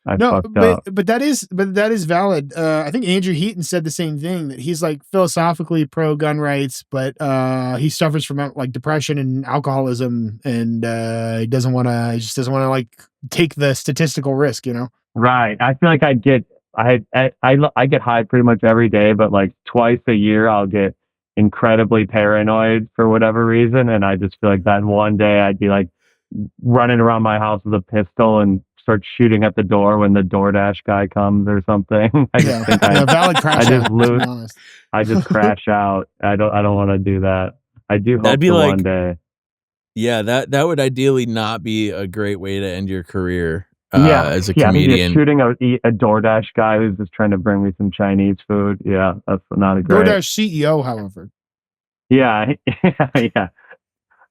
But that is valid. I think Andrew Heaton said the same thing, that he's like philosophically pro gun rights, but he suffers from like depression and alcoholism, and he just doesn't want to like take the statistical risk, you know? Right. I feel like I get high pretty much every day, but like twice a year I'll get incredibly paranoid for whatever reason, and I just feel like that one day I'd be like running around my house with a pistol and start shooting at the door when the DoorDash guy comes or something. I just think valid crash. I just crash out. I don't want to do that. I do hope That'd be like, one day. Yeah, that would ideally not be a great way to end your career. As a comedian, shooting a DoorDash guy who's just trying to bring me some Chinese food. Yeah, that's not a great. DoorDash CEO, however. Yeah.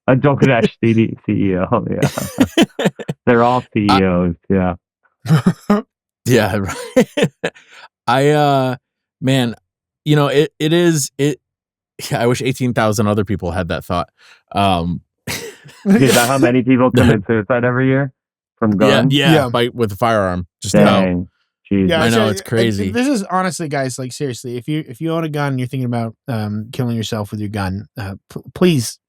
A DoorDash CEO. Yeah, they're all CEOs. Yeah. Yeah. Right. Man, you know, it is. I wish 18,000 other people had that thought. Is that how many people commit suicide every year? From guns? Yeah. With a firearm. Just dang. Yeah, I know, it's crazy. This is honestly, guys, like seriously, if you own a gun and you're thinking about killing yourself with your gun, please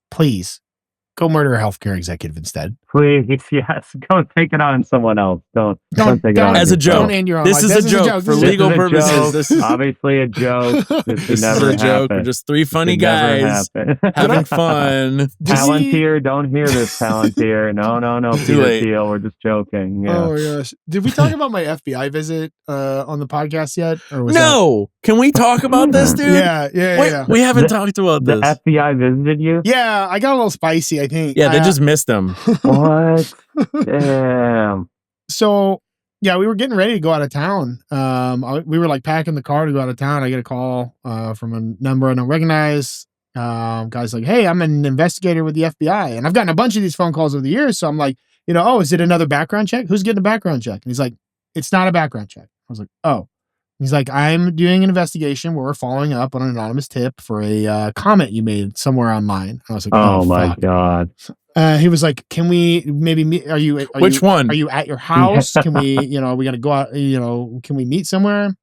go murder a healthcare executive instead. Please, yes. Go take it on someone else. Don't take it on as a joke. This is a joke for legal purposes. This is obviously a joke. This is a joke. We're just 3 funny guys having fun. Palantir, don't hear this, Palantir. No. Peter Thiel, we're just joking. Yeah. Oh my gosh. Did we talk about my FBI visit on the podcast yet? Or Can we talk about this, dude? Yeah. We haven't talked about this. The FBI visited you? Yeah, I got a little spicy, I think. Yeah, they just missed him. What? Damn. So, yeah, we were getting ready to go out of town. We were like packing the car to go out of town. I get a call from a number I don't recognize. Guy's like, "Hey, I'm an investigator with the FBI." And I've gotten a bunch of these phone calls over the years. So I'm like, is it another background check? Who's getting a background check? And he's like, "It's not a background check." I was like, "Oh." He's like, "I'm doing an investigation where we're following up on an anonymous tip for a comment you made somewhere online." And I was like, "Oh my God." He was like, "Can we maybe meet? Which one? Are you at your house? Can we, we got to go out, can we meet somewhere?"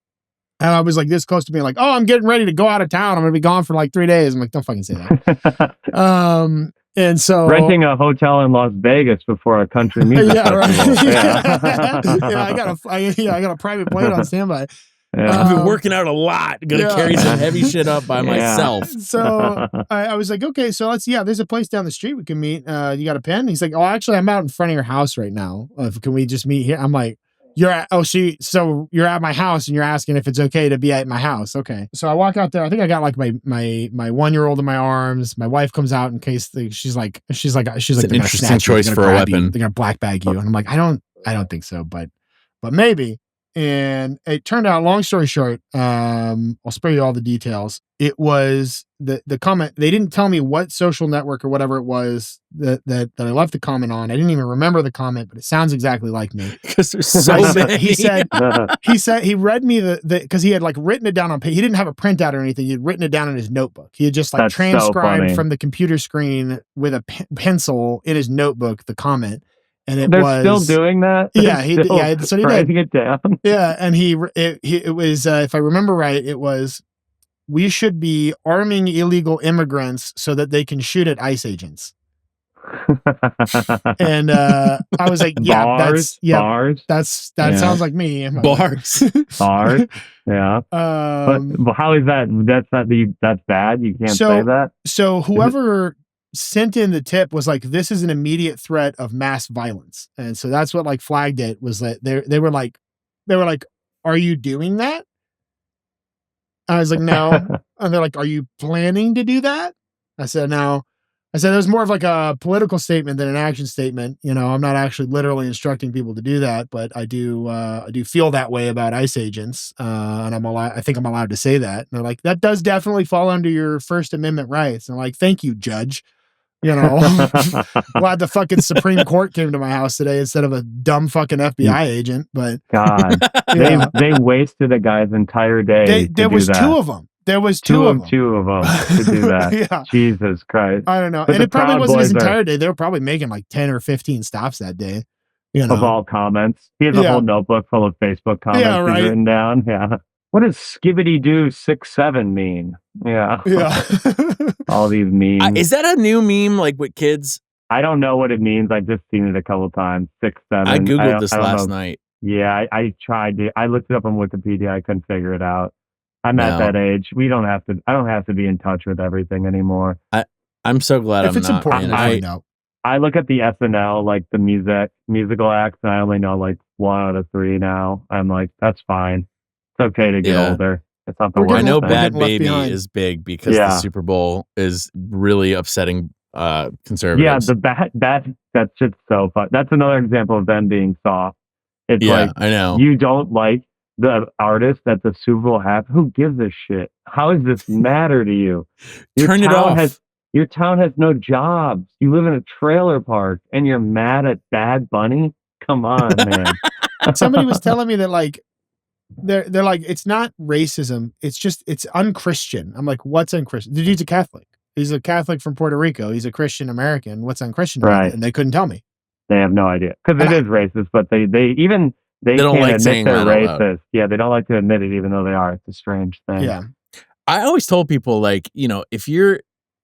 And I was like this close to being like, "Oh, I'm getting ready to go out of town. I'm going to be gone for like 3 days." I'm like, "Don't fucking say that." And so renting a hotel in Las Vegas before a country music festival. I got a private plane on standby. I've been working out a lot. Gonna carry some heavy shit up by myself. So I was like, "Okay, so there's a place down the street we can meet. You got a pen?" He's like, "Oh, actually, I'm out in front of your house right now. Can we just meet here?" I'm like, so you're at my house and you're asking if it's okay to be at my house. Okay. So I walk out there. I think I got like my 1-year-old in my arms. My wife comes out in case she's like it's an interesting choice for a weapon. They're gonna black bag you. And I'm like, I don't think so, but maybe. And it turned out, long story short, I'll spare you all the details. It was the comment. They didn't tell me what social network or whatever it was that I left the comment on. I didn't even remember the comment, but it sounds exactly like me. Because there's so many. He said he read me because he had like written it down on paper. He didn't have a printout or anything. He had written it down in his notebook. He had just like That's so transcribed funny. from the computer screen with a pencil in his notebook the comment. And They're still doing that. Yeah, They're so he writing did. it down. Yeah, and it was if I remember right, it was, we should be arming illegal immigrants so that they can shoot at ICE agents. And I was like, yeah, bars. that sounds like me. Bars. Bars. Yeah. But how is that? That's bad. You can't say that. So whoever sent in the tip was like, this is an immediate threat of mass violence. And so that's what like flagged it, was that they were like, are you doing that? I was like, no. And they're like, are you planning to do that? I said, no. I said, it was more of like a political statement than an action statement. You know, I'm not actually literally instructing people to do that, but I do feel that way about ICE agents. And I think I'm allowed to say that. And they're like, that does definitely fall under your First Amendment rights. And I'm like, thank you, Judge. You know, glad the fucking Supreme Court came to my house today instead of a dumb fucking FBI agent. But God, yeah. they wasted a guy's entire day. There was two of them. There was two of them to do that. Yeah. Jesus Christ. I don't know. But and it probably wasn't his Boys entire day. They were probably making like 10 or 15 stops that day. You know, of all comments. He has a whole notebook full of Facebook comments he's written down. Yeah. What does skibbity doo 6-7 mean? Yeah. Yeah. All these memes. Is that a new meme like with kids? I don't know what it means. I've just seen it a couple times. 6-7. I Googled this last night. Yeah, I tried to. I looked it up on Wikipedia. I couldn't figure it out. I'm at that age. I don't have to be in touch with everything anymore. I'm so glad if I'm it's not. important, I know. I look at the SNL, like the musical acts, and I only know like 1 out of 3 now. I'm like, that's fine. It's okay to get older. It's not the worst. I know thing. Bad Baby is big because the Super Bowl is really upsetting conservatives. Yeah, that's just so fun. That's another example of them being soft. It's like, I know. You don't like the artist that the Super Bowl have. Who gives a shit? How does this matter to you? Turn it off. Your town has no jobs. You live in a trailer park and you're mad at Bad Bunny? Come on, man. Somebody was telling me that like, they're like, it's not racism. It's unchristian. I'm like, what's unchristian? The dude's a Catholic. He's a Catholic from Puerto Rico. He's a Christian American. What's unchristian about it? And they couldn't tell me. They have no idea. Because it is racist, but they can't like admit they're racist. Loud. Yeah, they don't like to admit it even though they are. It's a strange thing. Yeah. I always told people, like, you know, if you're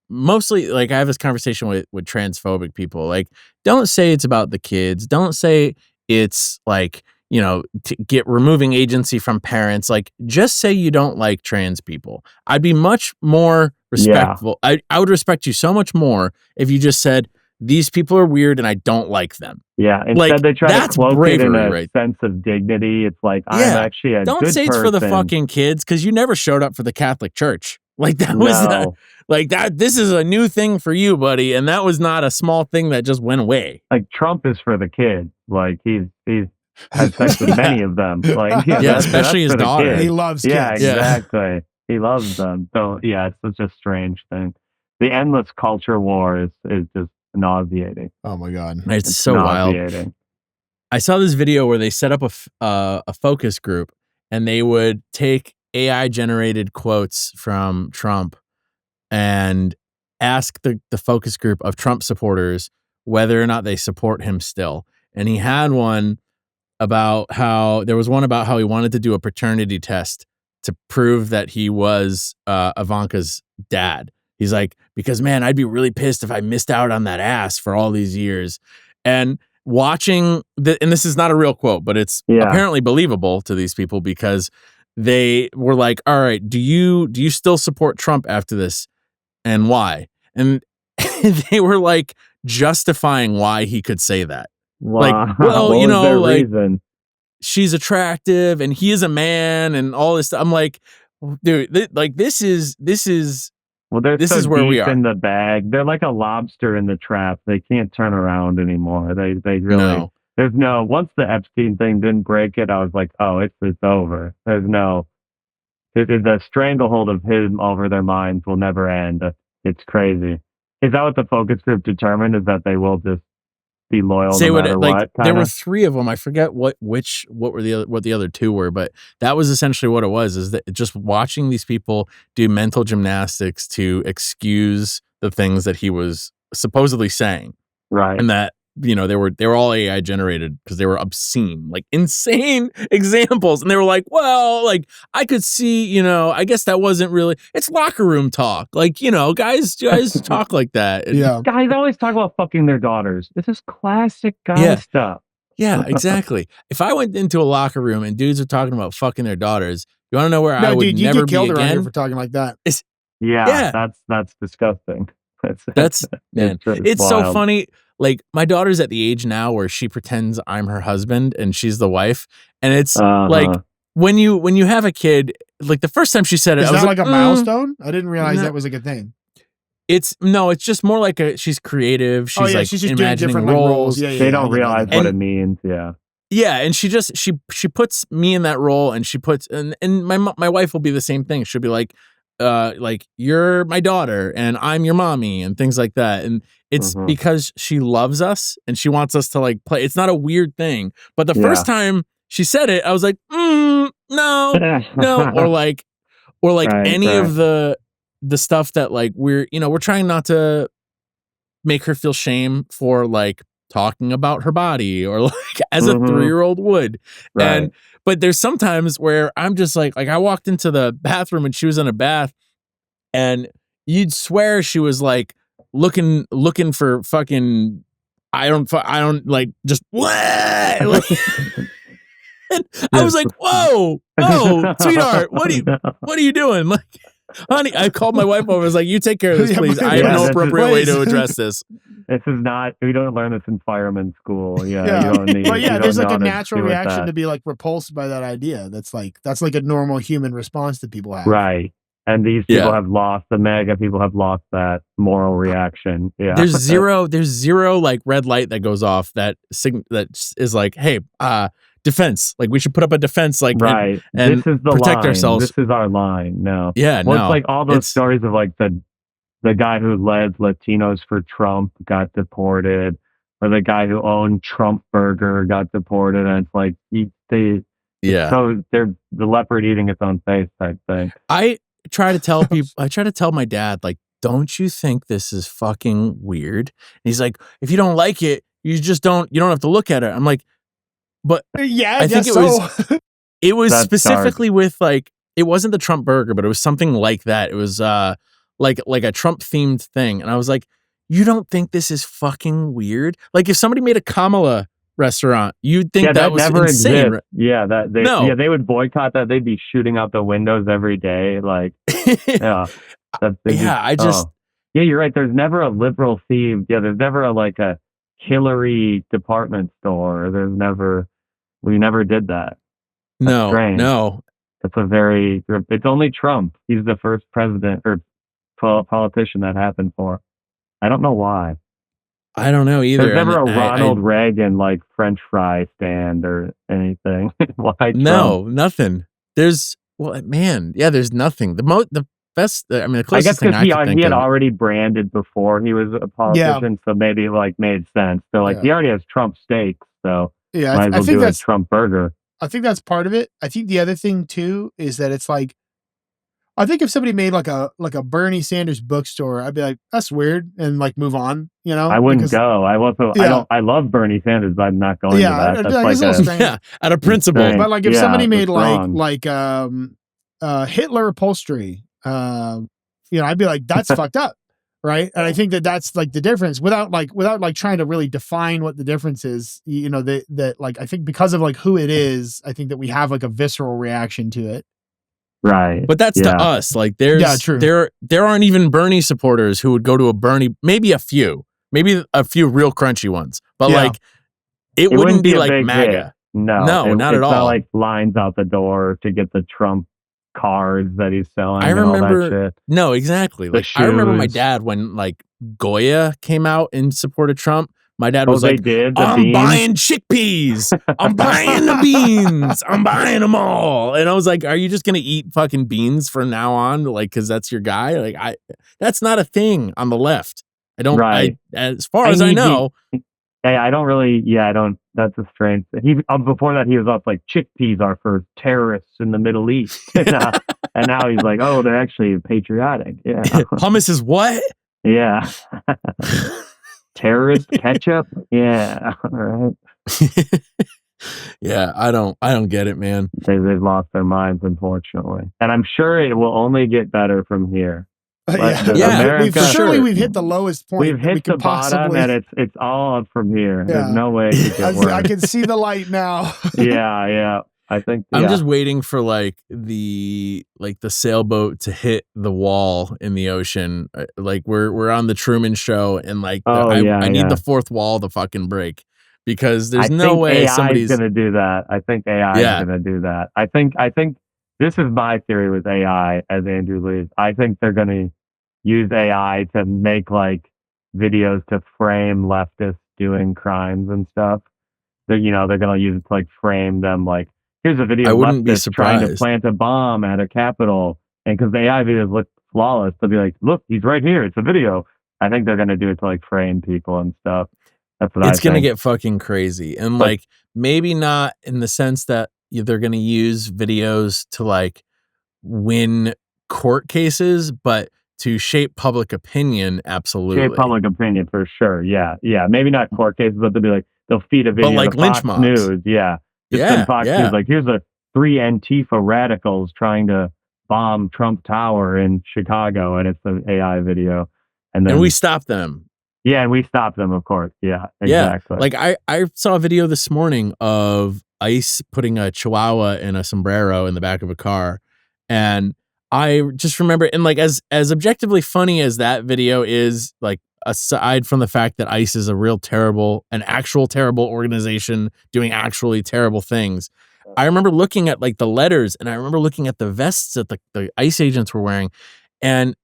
mostly, like, I have this conversation with transphobic people, like, don't say it's about the kids. Don't say it's like, you know, to get removing agency from parents. Like, just say you don't like trans people. I'd be much more respectful. I would respect you so much more if you just said, these people are weird and I don't like them. Yeah. Instead, like, they try to cloak it in a sense of dignity. It's like, I'm actually a don't good say it's person. for the fucking kids, because you never showed up for the Catholic Church. Like, that was like that. This is a new thing for you, buddy. And that was not a small thing that just went away. Like, Trump is for the kids. Like, he's had sex with many of them. Like, especially his daughter. He loves kids. Yeah, exactly. He loves them. So yeah, it's such a strange thing. The endless culture war is just nauseating. Oh my God. It's so nauseating. Wild. I saw this video where they set up a focus group and they would take AI generated quotes from Trump and ask the focus group of Trump supporters whether or not they support him still. And he had one about how he wanted to do a paternity test to prove that he was Ivanka's dad. He's like, because man, I'd be really pissed if I missed out on that ass for all these years. And watching and this is not a real quote, but it's apparently believable to these people, because they were like, all right, do you still support Trump after this? And why? And they were like justifying why he could say that. Wow. Like, well, you know, like, reason? She's attractive and he is a man and all this stuff. I'm like, dude, this is well, they're this so is where deep we are in the bag. They're like a lobster in the trap. They can't turn around anymore. They really There's no, once the Epstein thing didn't break it, I was like, oh, it's over. There's no, the stranglehold of him over their minds will never end. It's crazy. Is that what the focus group determined? Is that they will just be loyal Say no what matter it, like what? there were Kinda? 3 of them. I forget what the other 2 were, but that was essentially what it was, is that just watching these people do mental gymnastics to excuse the things that he was supposedly saying. Right. And that, you know, they were all AI generated because they were obscene, like insane examples. And they were like, well, like I could see, you know, I guess that wasn't really, it's locker room talk. Like, you know, guys talk like that. And Yeah. Guys always talk about fucking their daughters. This is classic guy Yeah. stuff. Yeah, exactly. If I went into a locker room and dudes are talking about fucking their daughters, you want to know where I No, would dude, you never get be killed around here again? for talking like that. Yeah, Yeah. that's disgusting. That's man. It's so wild. funny. Like my daughter's at the age now where she pretends I'm her husband and she's the wife, and it's like Uh-huh. when you have a kid, like the first time she said it, Is I was that like a "Mm." milestone? I didn't realize No. that was like a thing. It's just more like she's creative. She's like she's just doing imagining different like, roles. Yeah, yeah. They yeah, don't I get it, I realize get it. what And- it means. Yeah. Yeah, and she puts me in that role, and she puts and my wife will be the same thing. She'll be like you're my daughter and I'm your mommy and things like that. And it's Mhm. because she loves us and she wants us to like play. It's not a weird thing. But the Yeah. first time she said it, I was like, no, no, or like Right, any right. of the stuff that like we're trying not to make her feel shame for like talking about her body or like as a Mhm. 3-year-old would. Right. And but there's sometimes where I'm just like I walked into the bathroom and she was in a bath and you'd swear she was like looking for fucking I don't like just what? And I was like, whoa, sweetheart, what are you doing? Like, honey, I called my wife over. I was like, you take care of this, Yeah, please. I yeah, have no this is- appropriate way to please. address this. This is not. We don't learn this in fireman school. Yeah. Yeah. You don't need. But yeah, you there's don't like a know how to natural deal with reaction that. to be like repulsed by that idea. That's like a normal human response that people have. Right. And these people Yeah. have lost, the MAGA people have lost that moral reaction. Yeah. There's zero like red light that goes off that is like, hey, defense. Like we should put up a defense, like Right. and this is the protect line. ourselves. This is our line. No. Yeah, Well, no. it's like all those it's- stories of like the guy who led Latinos for Trump got deported, or the guy who owned Trump Burger got deported, and it's like Yeah. so they're the leopard eating its own face type thing. I try to tell people, I try to tell my dad, like, don't you think this is fucking weird? And he's like, if you don't like it, you don't have to look at it. I'm like, but Yeah, I think guess it was That's specifically with like, it wasn't the Trump burger, but it was something like that. It was like a Trump themed thing. And I was like, you don't think this is fucking weird? Like if somebody made a Kamala restaurant, you'd think that was never insane. exists. Yeah, they would boycott that. They'd be shooting out the windows every day. Like, yeah, yeah, you're right. There's never a liberal themed. Yeah, there's never a Hillary department store. We never did that. No. It's only Trump. He's the first president or politician that happened for. I don't know why. I don't know either. There's never And a Ronald Reagan like French fry stand or anything. Why Trump? No, nothing. There's there's nothing. The best. I mean, the I closest guess thing because I could think he had of. already branded before he was a politician, so maybe it like made sense. So like he already has Trump steaks, so Yeah, might as I well think do a that's Trump burger. I think that's part of it. I think the other thing too is that it's like, I think if somebody made like a Bernie Sanders bookstore, I'd be like, that's weird, and like move on. You know, I wouldn't go. I love Bernie Sanders, but I'm not going to that. I'd be That's like, like it's a little strange. Yeah, out of principle. Strange. But like if Yeah, somebody made it's wrong. Hitler upholstery, I'd be like, that's fucked up, right? And I think that's like the difference without trying to really define what the difference is. That like I think because of like who it is, I think that we have like a visceral reaction to it. Right. But that's to us. Like true. There aren't even Bernie supporters who would go to a Bernie. Maybe a few real crunchy ones. But like it wouldn't be a like big MAGA. hit. No, not at it's all. not like lines out the door to get the Trump cards that he's selling. I and all that remember. shit. No, exactly. The Like I remember my shoes. dad when like Goya came out in support of Trump My dad was they like, did the I'm beans? buying chickpeas. I'm buying the beans. I'm buying them all. And I was like, are you just going to eat fucking beans from now on? Like, cause that's your guy. Like that's not a thing on the left. Right. As far as I know. Hey, I don't. That's a strange. Before that, he was off like chickpeas are for terrorists in the Middle East, and now he's like, oh, they're actually patriotic. Yeah, hummus is what? Yeah, terrorist ketchup. Yeah, all right. Yeah, I don't get it, man. They've lost their minds, unfortunately, and I'm sure it will only get better from here. Surely we've hit the lowest point. We've hit the bottom, and it's all up from here. Yeah. There's no way it could get worse. I can see the light now. Yeah. I think I'm just waiting for like the sailboat to hit the wall in the ocean. Like we're on the Truman Show, and like I need the fourth wall to fucking break, because there's no way somebody's going to do that. I think AI is going to do that. I think this is my theory with AI, as Andrew leaves. I think they're going to use AI to make like videos to frame leftists doing crimes and stuff. They're going to use it to like frame them. Like, here's a video of leftists trying to plant a bomb at a Capitol, and because the AI videos look flawless, they'll be like, look, he's right here. It's a video. I think they're going to do it to like frame people and stuff. That's what it's going to get fucking crazy. And like, maybe not in the sense that they're going to use videos to like win court cases, but to shape public opinion. Absolutely. Shape public opinion for sure. Yeah. Maybe not court cases, but they'll feed a video like to lynch Fox mobs. News. Yeah. Just Fox News, like, here's 3 Antifa radicals trying to bomb Trump Tower in Chicago, and it's an AI video. And we stop them. Yeah, and we stop them, of course. Yeah, exactly. Yeah. Like I saw a video this morning of ICE putting a chihuahua in a sombrero in the back of a car, and I just remember, and like as objectively funny as that video is, like aside from the fact that ICE is an actual terrible organization doing actually terrible things, I remember looking at like the letters, and I remember looking at the vests that the ICE agents were wearing, and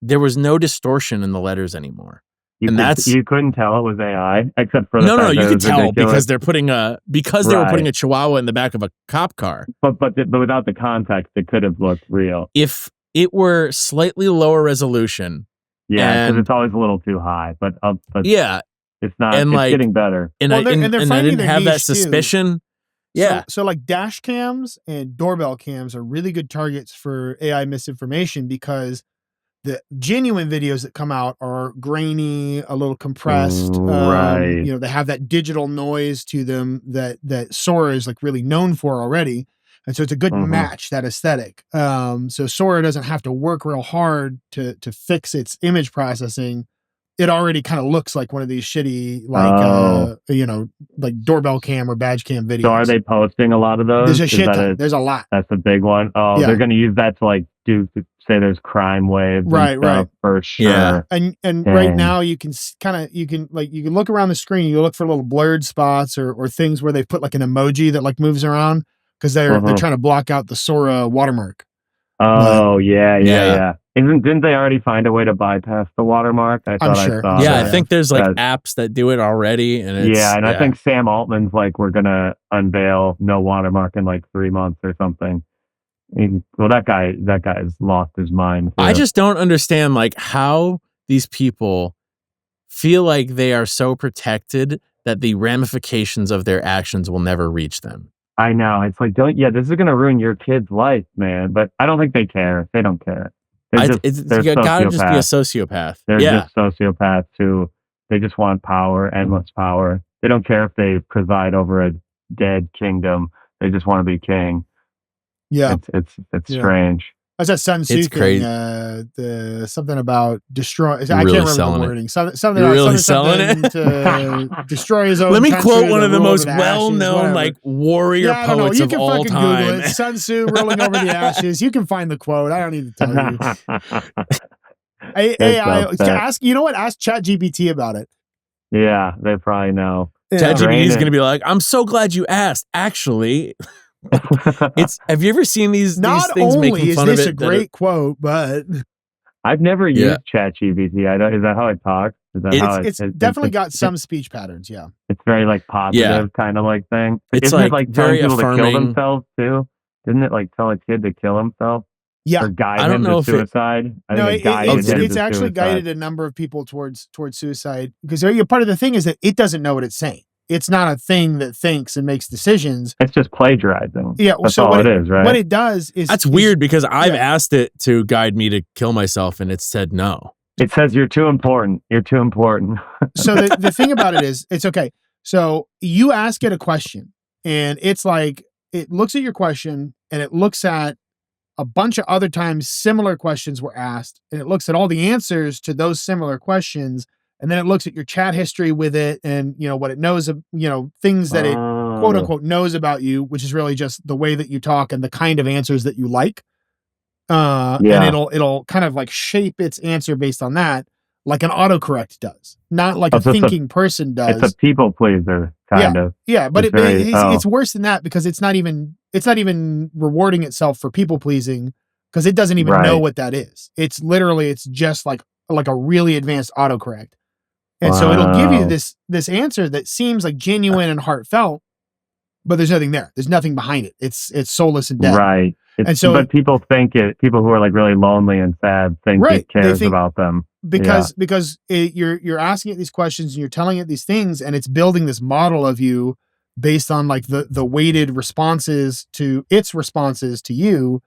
there was no distortion in the letters anymore. You couldn't tell it was AI, except for no, you could tell because they were putting a chihuahua in the back of a cop car. But without the context, it could have looked real. If it were slightly lower resolution, because it's always a little too high. But yeah, it's not. And it's getting better. And I didn't have that suspicion. Too. Yeah. So like dash cams and doorbell cams are really good targets for AI misinformation, because the genuine videos that come out are grainy, a little compressed. Right. They have that digital noise to them that Sora is like really known for already. And so it's a good match, that aesthetic. So Sora doesn't have to work real hard to fix its image processing. It already kind of looks like one of these shitty, like doorbell cam or badge cam videos. So are they posting a lot of those? There's a shit ton. There's a lot. That's a big one. Oh, yeah. They're going to use that to like say there's crime waves. Right. For sure. Yeah. And right now you can look around the screen. You look for little blurred spots or things where they put like an emoji that like moves around, because they're trying to block out the Sora watermark. Oh, yeah. Didn't they already find a way to bypass the watermark? I'm sure. I think there's like apps that do it already. And I think Sam Altman's like, we're going to unveil no watermark in like 3 months or something. That guy has lost his mind. I just don't understand like how these people feel like they are so protected that the ramifications of their actions will never reach them. I know. It's like, this is going to ruin your kid's life, man. But I don't think they care. They don't care. You gotta just be a sociopath. They're just sociopaths who, they just want power, endless power. They don't care if they preside over a dead kingdom. They just want to be king. Yeah. It's strange. I said Sun Tzu thing, something about destroy. I can't remember the wording. Something You're really selling it? To destroy his own. Let me quote one of the most well-known like warrior poets of all time. Google it. Sun Tzu rolling over the ashes. You can find the quote. I don't need to tell you. Ask ChatGPT about it. Yeah, they probably know. ChatGPT is going to be like, I'm so glad you asked. Actually. Have you ever seen these things making fun of it? Not only is this a great quote, but I've never used ChatGPT. Is that how I talk? Is that how It's definitely got some speech patterns. Yeah. It's very like positive kind of like thing. It's Isn't it like like telling very people to kill affirming. themselves too? Didn't it like tell a kid to kill himself? Yeah. Or guide I don't him know to if it- suicide? I No, think it guided him it's to actually suicide. guided a number of people towards suicide, because part of the thing is that it doesn't know what it's saying. It's not a thing that thinks and makes decisions. It's just plagiarizing. Yeah, That's so all what it is, right? What it does is That's weird because I've yeah. asked it to guide me to kill myself and it said no. It says you're too important. You're too important. So the thing about it is, it's okay. So you ask it a question, and it's like, it looks at your question and it looks at a bunch of other times similar questions were asked, and it looks at all the answers to those similar questions, and then it looks at your chat history with it, and what it knows of, things that it quote unquote knows about you, which is really just the way that you talk and the kind of answers that you like. And it'll kind of like shape its answer based on that, like an autocorrect does, not like a thinking person does. It's a people pleaser kind of. Yeah, but it's worse than that, because it's not even rewarding itself for people pleasing, because it doesn't even know what that is. It's just like a really advanced autocorrect. And so it'll give you this answer that seems like genuine and heartfelt, but there's nothing there. There's nothing behind it. It's soulless and dead. Right. But people who are like really lonely and sad think it cares about them. Because you're asking it these questions and you're telling it these things, and it's building this model of you based on like the weighted responses to you.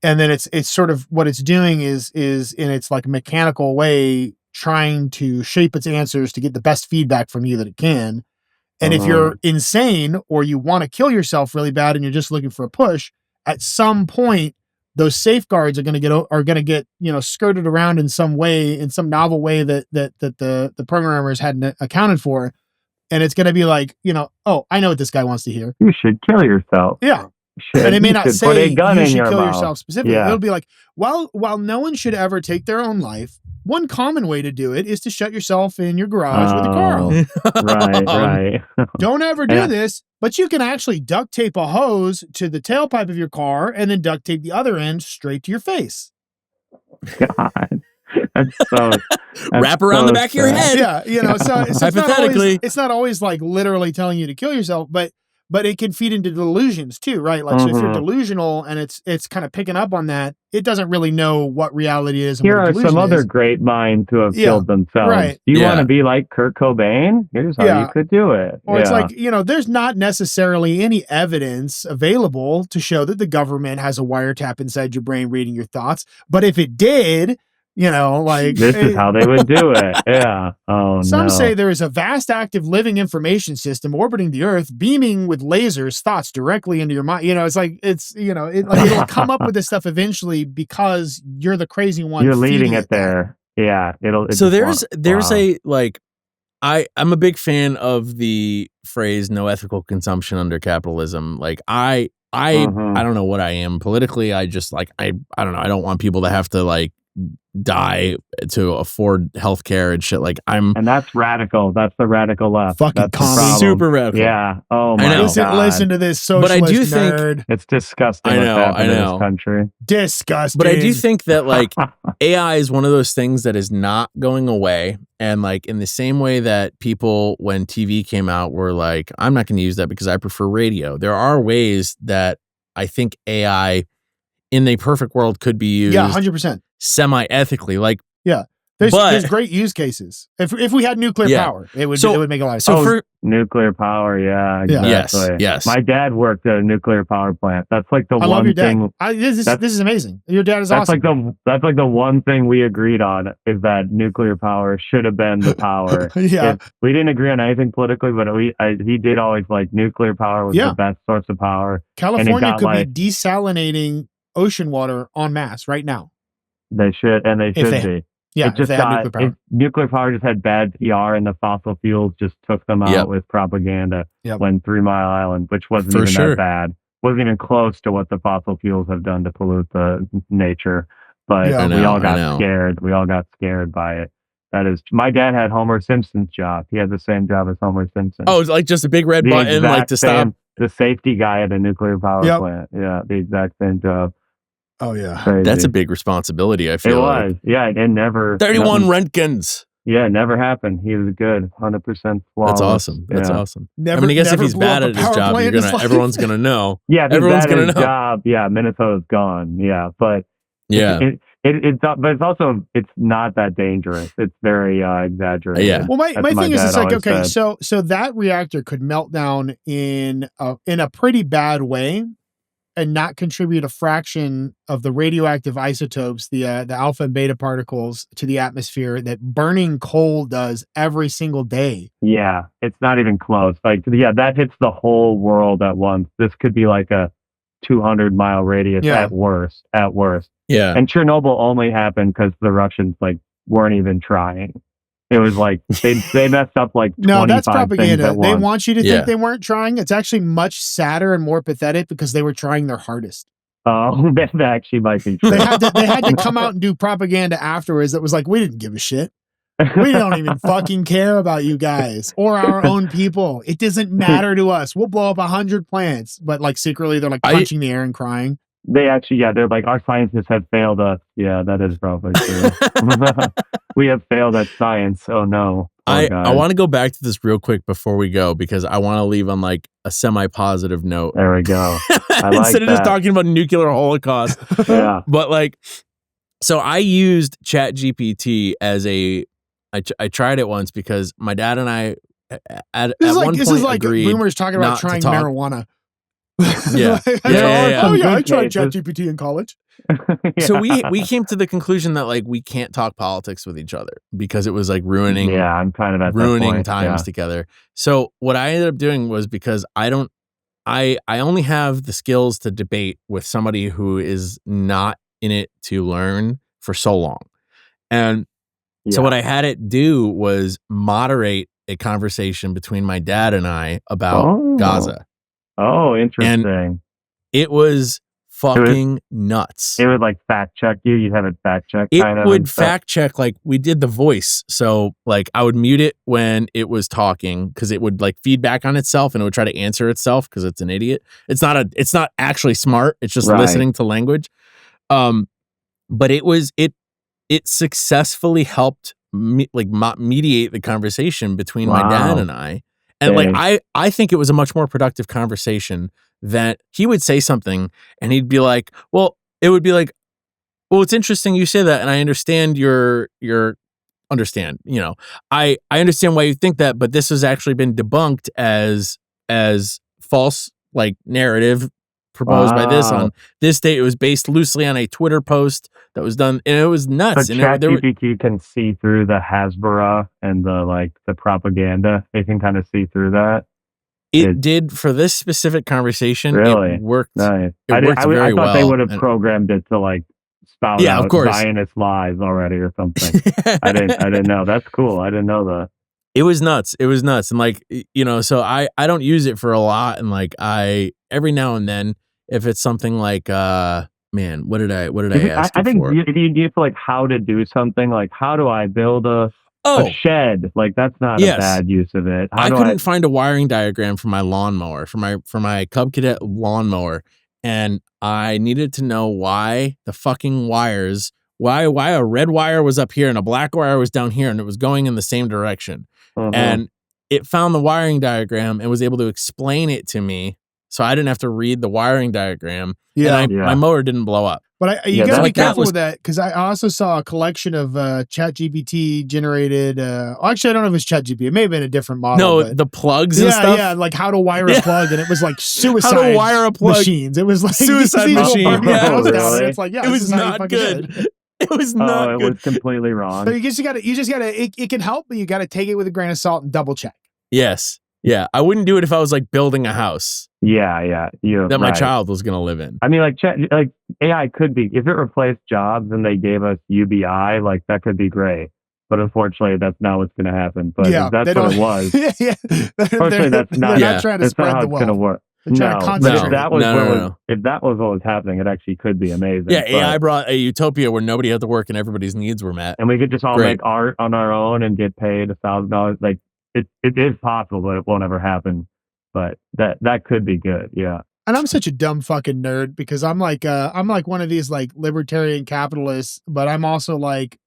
And then it's sort of what it's doing is in its like mechanical way trying to shape its answers to get the best feedback from you that it can. And if you're insane or you want to kill yourself really bad and you're just looking for a push, at some point those safeguards are going to get skirted around in some way, in some novel way that the programmers hadn't accounted for, and it's going to be like, oh, I know what this guy wants to hear. You should kill yourself. Yeah. And it may not say you should kill mouth. yourself specifically. Yeah. It'll be like, while no one should ever take their own life, one common way to do it is to shut yourself in your garage with a car. Right. Don't ever do this, but you can actually duct tape a hose to the tailpipe of your car and then duct tape the other end straight to your face. God. That's wrap around the back of your head. Yeah, so hypothetically, it's not always like literally telling you to kill yourself, but it can feed into delusions too, right? Like, so if you're delusional and it's kind of picking up on that, it doesn't really know what reality is. Here are some other great minds who have killed themselves. Right. You want to be like Kurt Cobain? Here's how you could do it. Or it's like, there's not necessarily any evidence available to show that the government has a wiretap inside your brain reading your thoughts. But if it did, this is how they would do it. Yeah. Oh, some say there is a vast active living information system orbiting the earth, beaming with lasers thoughts directly into your mind. It'll come up with this stuff eventually because you're the crazy one. You're leading it there. Yeah. So there's a like, I'm a big fan of the phrase "no ethical consumption under capitalism." Like I don't know what I am politically. I just like I don't know. I don't want people to have to like die to afford healthcare and shit. Like and that's radical. That's the radical left. Fucking super radical. Yeah. Oh my God. Listen to this socialist but I do nerd. Think it's disgusting. I know. In this country. Disgusting. But I do think that like AI is one of those things that is not going away. And like in the same way that people, when TV came out, were like, I'm not going to use that because I prefer radio. There are ways that I think AI in a perfect world could be used. Yeah, 100%. Semi-ethically, like there's great use cases. If we had nuclear power, it would make a lot of sense. For nuclear power, exactly. Yes. My dad worked at a nuclear power plant. That's like the one thing. This is amazing. Your dad is awesome. That's like the one thing we agreed on is that nuclear power should have been the power. We didn't agree on anything politically, but he did always like nuclear power was the best source of power. California could be desalinating ocean water en masse right now. They should be. Yeah, it just nuclear power just had bad PR, and the fossil fuels just took them out with propaganda. When 3 Mile Island, which wasn't that bad, wasn't even close to what the fossil fuels have done to pollute the nature. But we all got scared. We all got scared by it. That is, my dad had Homer Simpson's job. He had the same job as Homer Simpson. Oh, it's like just a big red button, like to stop the safety guy at a nuclear power plant. Yeah, the exact same job. Oh yeah, crazy. That's a big responsibility. I feel it was. Yeah, it never 31 Roentgens. Yeah, never happened. He was good, 100% flawless. That's awesome. That's yeah. awesome. Never, I mean, I guess if never he's blew bad up at a his power job, plant in his life. everyone's gonna know. Yeah, if he's Everyone's bad at gonna his know. job, yeah, Minnesota's gone. Yeah, but Yeah. but it's also it's not that dangerous. It's very exaggerated. Yeah. Well, my That's thing is, dad it's like, always okay, said. so that reactor could melt down in a pretty bad way and not contribute a fraction of the radioactive isotopes, the alpha and beta particles, to the atmosphere that burning coal does every single day. Yeah, it's not even close. Like, yeah, that hits the whole world at once. This could be like a 200-mile radius at worst. Yeah. And Chernobyl only happened because the Russians like weren't even trying. It was like they messed up like 25 No, that's things propaganda. at They once. want you to Yeah. think they weren't trying. It's actually much sadder and more pathetic because they were trying their hardest. Oh, that actually might be true. They had to come out and do propaganda afterwards that was like, we didn't give a shit. We don't even fucking care about you guys or our own people. It doesn't matter to us. We'll blow up 100 plants, but like secretly they're like punching the air and crying. They actually, yeah, they're like, our scientists have failed us. Yeah, that is probably true. We have failed at science. Oh no. I want to go back to this real quick before we go because I want to leave on like a semi-positive note. There we go. I like Instead of just talking about nuclear holocaust. Yeah. But like, so I used ChatGPT as I tried it once because my dad and I at one point this is like agreed boomers talking about not to trying talk. marijuana. Yeah. Yeah. Oh yeah, I Good tried cases. ChatGPT in college. So we came to the conclusion that like we can't talk politics with each other because it was like ruining Yeah, I'm kind of at that ruining point. times together. So what I ended up doing was because I only have the skills to debate with somebody who is not in it to learn for so long. And so what I had it do was moderate a conversation between my dad and I about Gaza. Oh, interesting. And it was fucking nuts. It would like fact check you. You'd have it fact check. It kind of would fact check, like we did the voice. So like I would mute it when it was talking because it would like feedback on itself and it would try to answer itself because it's an idiot. It's not actually smart. It's just listening to language. But it successfully helped mediate the conversation between my dad and I. And like I think it was a much more productive conversation that he would say something and he'd be like, well, it's interesting you say that and I understand your understand, you know. I understand why you think that, but this has actually been debunked as false like narrative proposed by this on this date. It was based loosely on a Twitter post that was done, and it was nuts. But ChatGPT can see through the Hasbara and the propaganda. They can kind of see through that. It did for this specific conversation. Really? It worked. Nice. It worked very well. I thought they would have programmed it to like spout out of course. Zionist lies already or something. I didn't know. That's cool. I didn't know that. It was nuts. And like, you know, so I don't use it for a lot. And like every now and then, if it's something like, man, what did I ask I think for? you feel like how to do something, like how do I build a shed? Like that's not a bad use of it. I couldn't find a wiring diagram for my lawnmower, for my Cub Cadet lawnmower. And I needed to know why the fucking wires, why a red wire was up here and a black wire was down here and it was going in the same direction. And it found the wiring diagram and was able to explain it to me. So I didn't have to read the wiring diagram. And my mower didn't blow up. But you got to be careful with that because I also saw a collection of ChatGPT generated. Actually, I don't know if it's ChatGPT. It may have been a different model. No, the plugs and stuff. Yeah, like how to wire a plug, and it was like suicide how to wire a plug. Machines. It was like suicide machine. Yeah, really? it's like it was not good. It was not good. It was completely wrong. So you just gotta. It can help, but you got to take it with a grain of salt and double check. Yes. Yeah, I wouldn't do it if I was like building a house. Yeah. That my child was gonna live in. I mean, like AI could be, if it replaced jobs and they gave us UBI, like that could be great. But unfortunately, that's not what's going to happen. But if that's what it was. Unfortunately, that's not. They're not trying to spread the wealth. Going to work. They're trying to if that was what was happening, it actually could be amazing. Yeah, AI brought a utopia where nobody had to work and everybody's needs were met. And we could just all make art on our own and get paid $1,000. Like it is possible, but it won't ever happen. But that could be good. Yeah. And I'm such a dumb fucking nerd because I'm like one of these like libertarian capitalists, but I'm also like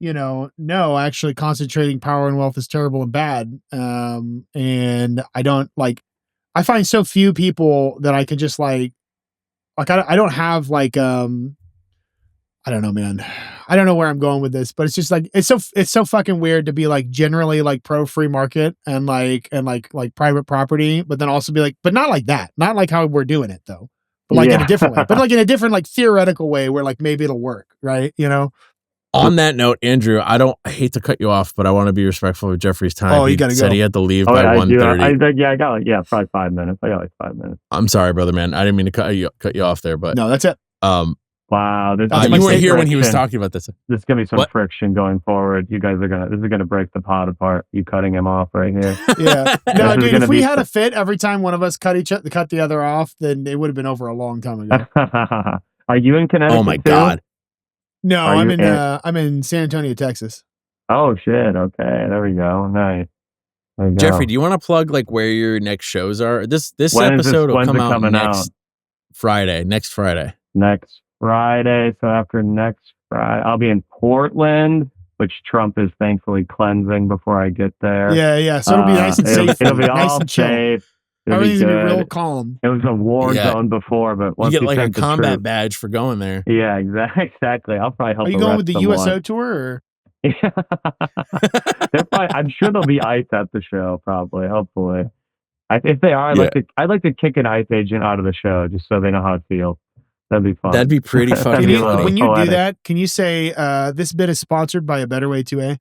no, actually concentrating power and wealth is terrible and bad. And I don't like, I find so few people that I could just like I don't have like, I don't know, man. I don't know where I'm going with this, but it's just like, it's so fucking weird to be like generally like pro free market and like private property, but then also be like, but not like that. Not like how we're doing it though, but like in a different way, but like in a different, like theoretical way where like maybe it'll work. Right. On that note, Andrew, I hate to cut you off, but I want to be respectful of Jeffrey's time. Oh, you he gotta said go. he had to leave by 1:30. I got like, probably 5 minutes. I got like 5 minutes. I'm sorry, brother, man. I didn't mean to cut you off there, but No, that's it. Wow, you weren't here when he was talking about this. There's gonna be some friction going forward. You guys this is gonna break the pod apart. You cutting him off right here. Yeah. No, dude, if we had a fit every time one of us cut the other off, then it would have been over a long time ago. Are you in Connecticut? Oh my too? God. No, I'm in San Antonio, Texas. Oh shit. Okay, there we go. Nice. Jeffrey, do you want to plug like where your next shows are? This episode will come out next Friday. Next Friday. So after next Friday, I'll be in Portland, which Trump is thankfully cleansing before I get there. Yeah. So it'll be nice and safe. It'll be nice all and chill. safe. Everything's gonna be real calm. It was a war zone before, but once you get like a sent the combat troops- badge for going there. Yeah, exactly. I'll probably help. Are you going with the USO tour? Or? I'm sure there'll be ICE at the show. Probably, hopefully. If they are, I'd like to kick an ICE agent out of the show just so they know how it feels. That'd be fun. That'd be pretty fucking funny. When you do that, can you say this bit is sponsored by A Better Way 2A?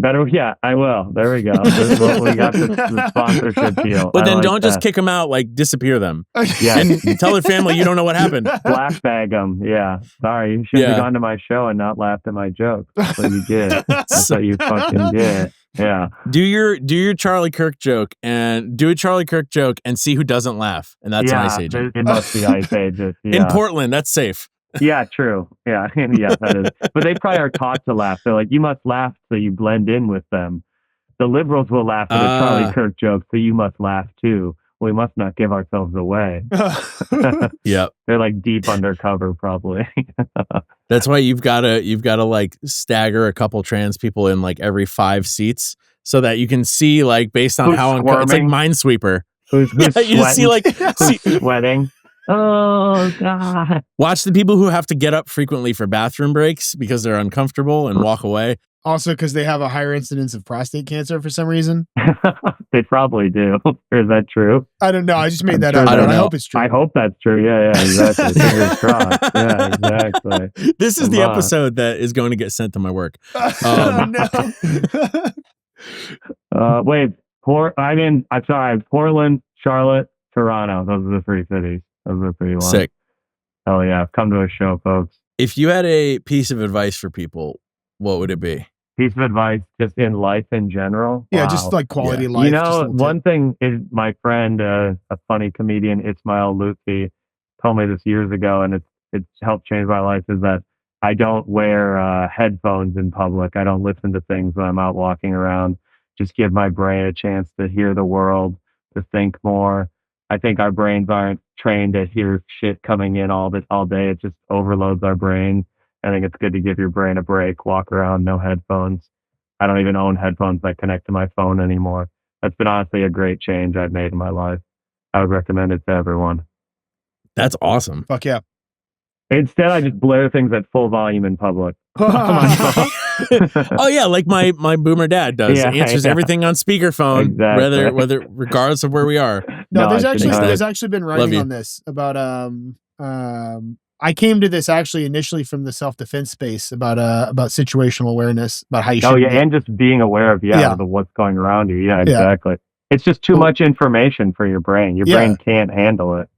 I will. There we go. We got the sponsorship deal. But then don't just kick them out, like disappear them. Yeah. And tell their family you don't know what happened. Black bag them. Yeah. Sorry, you should have gone to my show and not laughed at my jokes. That's what you did. That's what you fucking did. Yeah. Do your Charlie Kirk joke and see who doesn't laugh. And that's an ICE agent. It must be ICE agent. Yeah. In Portland, that's safe. Yeah, true. Yeah, yeah, that is. But they probably are taught to laugh. They're like, you must laugh so you blend in with them. The liberals will laugh at a Charlie Kirk joke, so you must laugh too. We must not give ourselves away. Yep. They're like deep undercover, probably. That's why you've gotta like stagger a couple trans people in like every 5 seats so that you can see like based on how it's like Minesweeper. Who's you see like sweating. Oh God! Watch the people who have to get up frequently for bathroom breaks because they're uncomfortable and walk away. Also, because they have a higher incidence of prostate cancer for some reason. They probably do. Is that true? I don't know. I just made that up. I don't know. I hope it's true. I hope that's true. Yeah, exactly. Fingers crossed. Yeah, exactly. This is the episode that is going to get sent to my work. Wait. I'm sorry. Portland, Charlotte, Toronto. Those are the 3 cities. Those are the 3 ones. Sick. Hell yeah. Come to a show, folks. If you had a piece of advice for people, what would it be? Piece of advice just in life in general? Yeah, Wow. just like quality of life. You know, one thing is my friend, a funny comedian, Ismail Lutfi, told me this years ago, and it's helped change my life, is that I don't wear headphones in public. I don't listen to things when I'm out walking around. Just give my brain a chance to hear the world, to think more. I think our brains aren't trained to hear shit coming in all day. It just overloads our brain. I think it's good to give your brain a break, walk around, no headphones. I don't even own headphones that connect to my phone anymore. That's been honestly a great change I've made in my life. I would recommend it to everyone. That's awesome. Fuck yeah. Instead, I just blare things at full volume in public. Oh yeah, like my boomer dad does. Yeah, He answers everything on speakerphone, Exactly. whether regardless of where we are. No, there's nice. actually been writing on this about I came to this actually initially from the self-defense space about situational awareness, about how you should. Oh yeah, and just being aware of what's going around you. Yeah, exactly. Yeah. It's just too much information for your brain. Your brain can't handle it.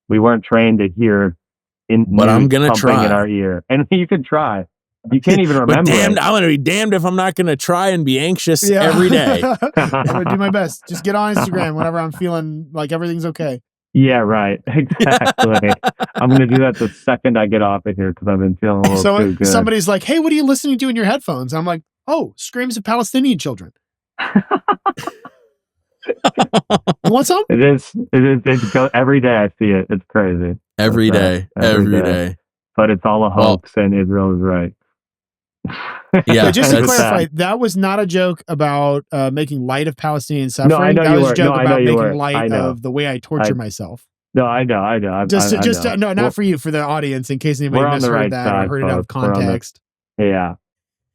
We weren't trained to hear but I'm gonna try in our ear, and you can try. You can't even remember. I'm gonna be damned if I'm not gonna try and be anxious every day. I'm gonna do my best. Just get on Instagram whenever I'm feeling like everything's okay. Yeah, right. Exactly. I'm gonna do that the second I get off of here because I've been feeling a little too good. Somebody's like, "Hey, what are you listening to in your headphones?" I'm like, "Oh, screams of Palestinian children." You want some? It is. Every day I see it. It's crazy. Every day. But it's all a hoax, and Israel is right. Yeah, But just to that's clarify, that was not a joke about making light of Palestinian suffering. I know that you was were. a joke No, I know about you were. making light I know. of the way I torture myself. No, I know. I know. No, not for you, for the audience, in case anybody We're on the misheard right that side, or heard it out of folks. We're on the- context. Yeah.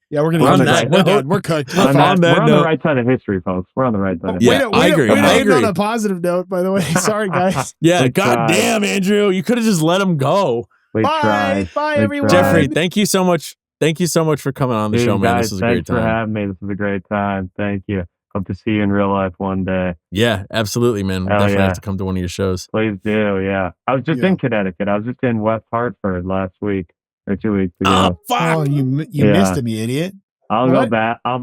Yeah, we're On gonna that get we're note- done. We're cooked. We're We're fine. on that the note- right side of history, folks. We're on the right side of Yeah, history. I agree. Way to I end on agree. a positive note, by the way. Sorry, guys. Yeah, We god tried. damn, Andrew, you could have just let him go. We Bye. tried. Bye, We everyone. tried. Jeffrey, thank you so much. Thank you so much for coming on the Dude, show, man. guys, This was a great thanks for time. having me. This was a great time. Thank you. Hope to see you in real life one day. Yeah, absolutely, man. Hell Definitely yeah. have to come to one of your shows. Please do. Yeah. I was just Yeah. in Connecticut. I was just in West Hartford last week or 2 weeks ago. Oh, fuck. Oh, you Yeah. missed him, you idiot. I'll What? go back. I'll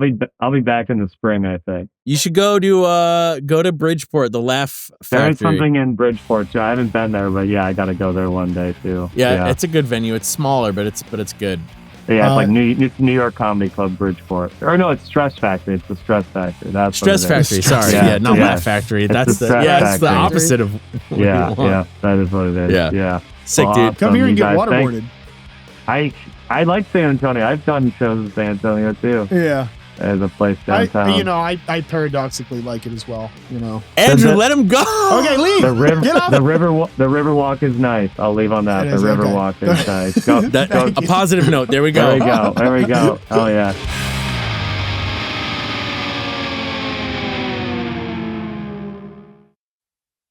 be back in the spring, I think. You should go to Bridgeport, the Laugh There is Factory. something in Bridgeport too. I haven't been there, but yeah, I got to go there one day too. Yeah, it's a good venue. It's smaller, but it's good. Yeah, it's like Uh, it's New York Comedy Club Bridgeport. Or no, it's Stress Factory. It's the Stress Factory. That's Stress what it is. Factory. Sorry, Yeah, yeah, not yeah. Laugh Factory. It's That's the the Stress it's the Factory. opposite of what you Yeah, want. yeah, that is what it is. Yeah. Yeah. Sick, Well, dude. Come here and you get guys, waterboarded. I like San Antonio. I've done shows in San Antonio too. Yeah. There's a place downtown. I paradoxically like it as well. Andrew, Does it- let him go. Okay, leave. The river, Get off. the river walk is nice. I'll leave on that. It The is, river okay. walk is nice. Go, That, go, a positive note. There we there go. we go. There we go. Oh yeah.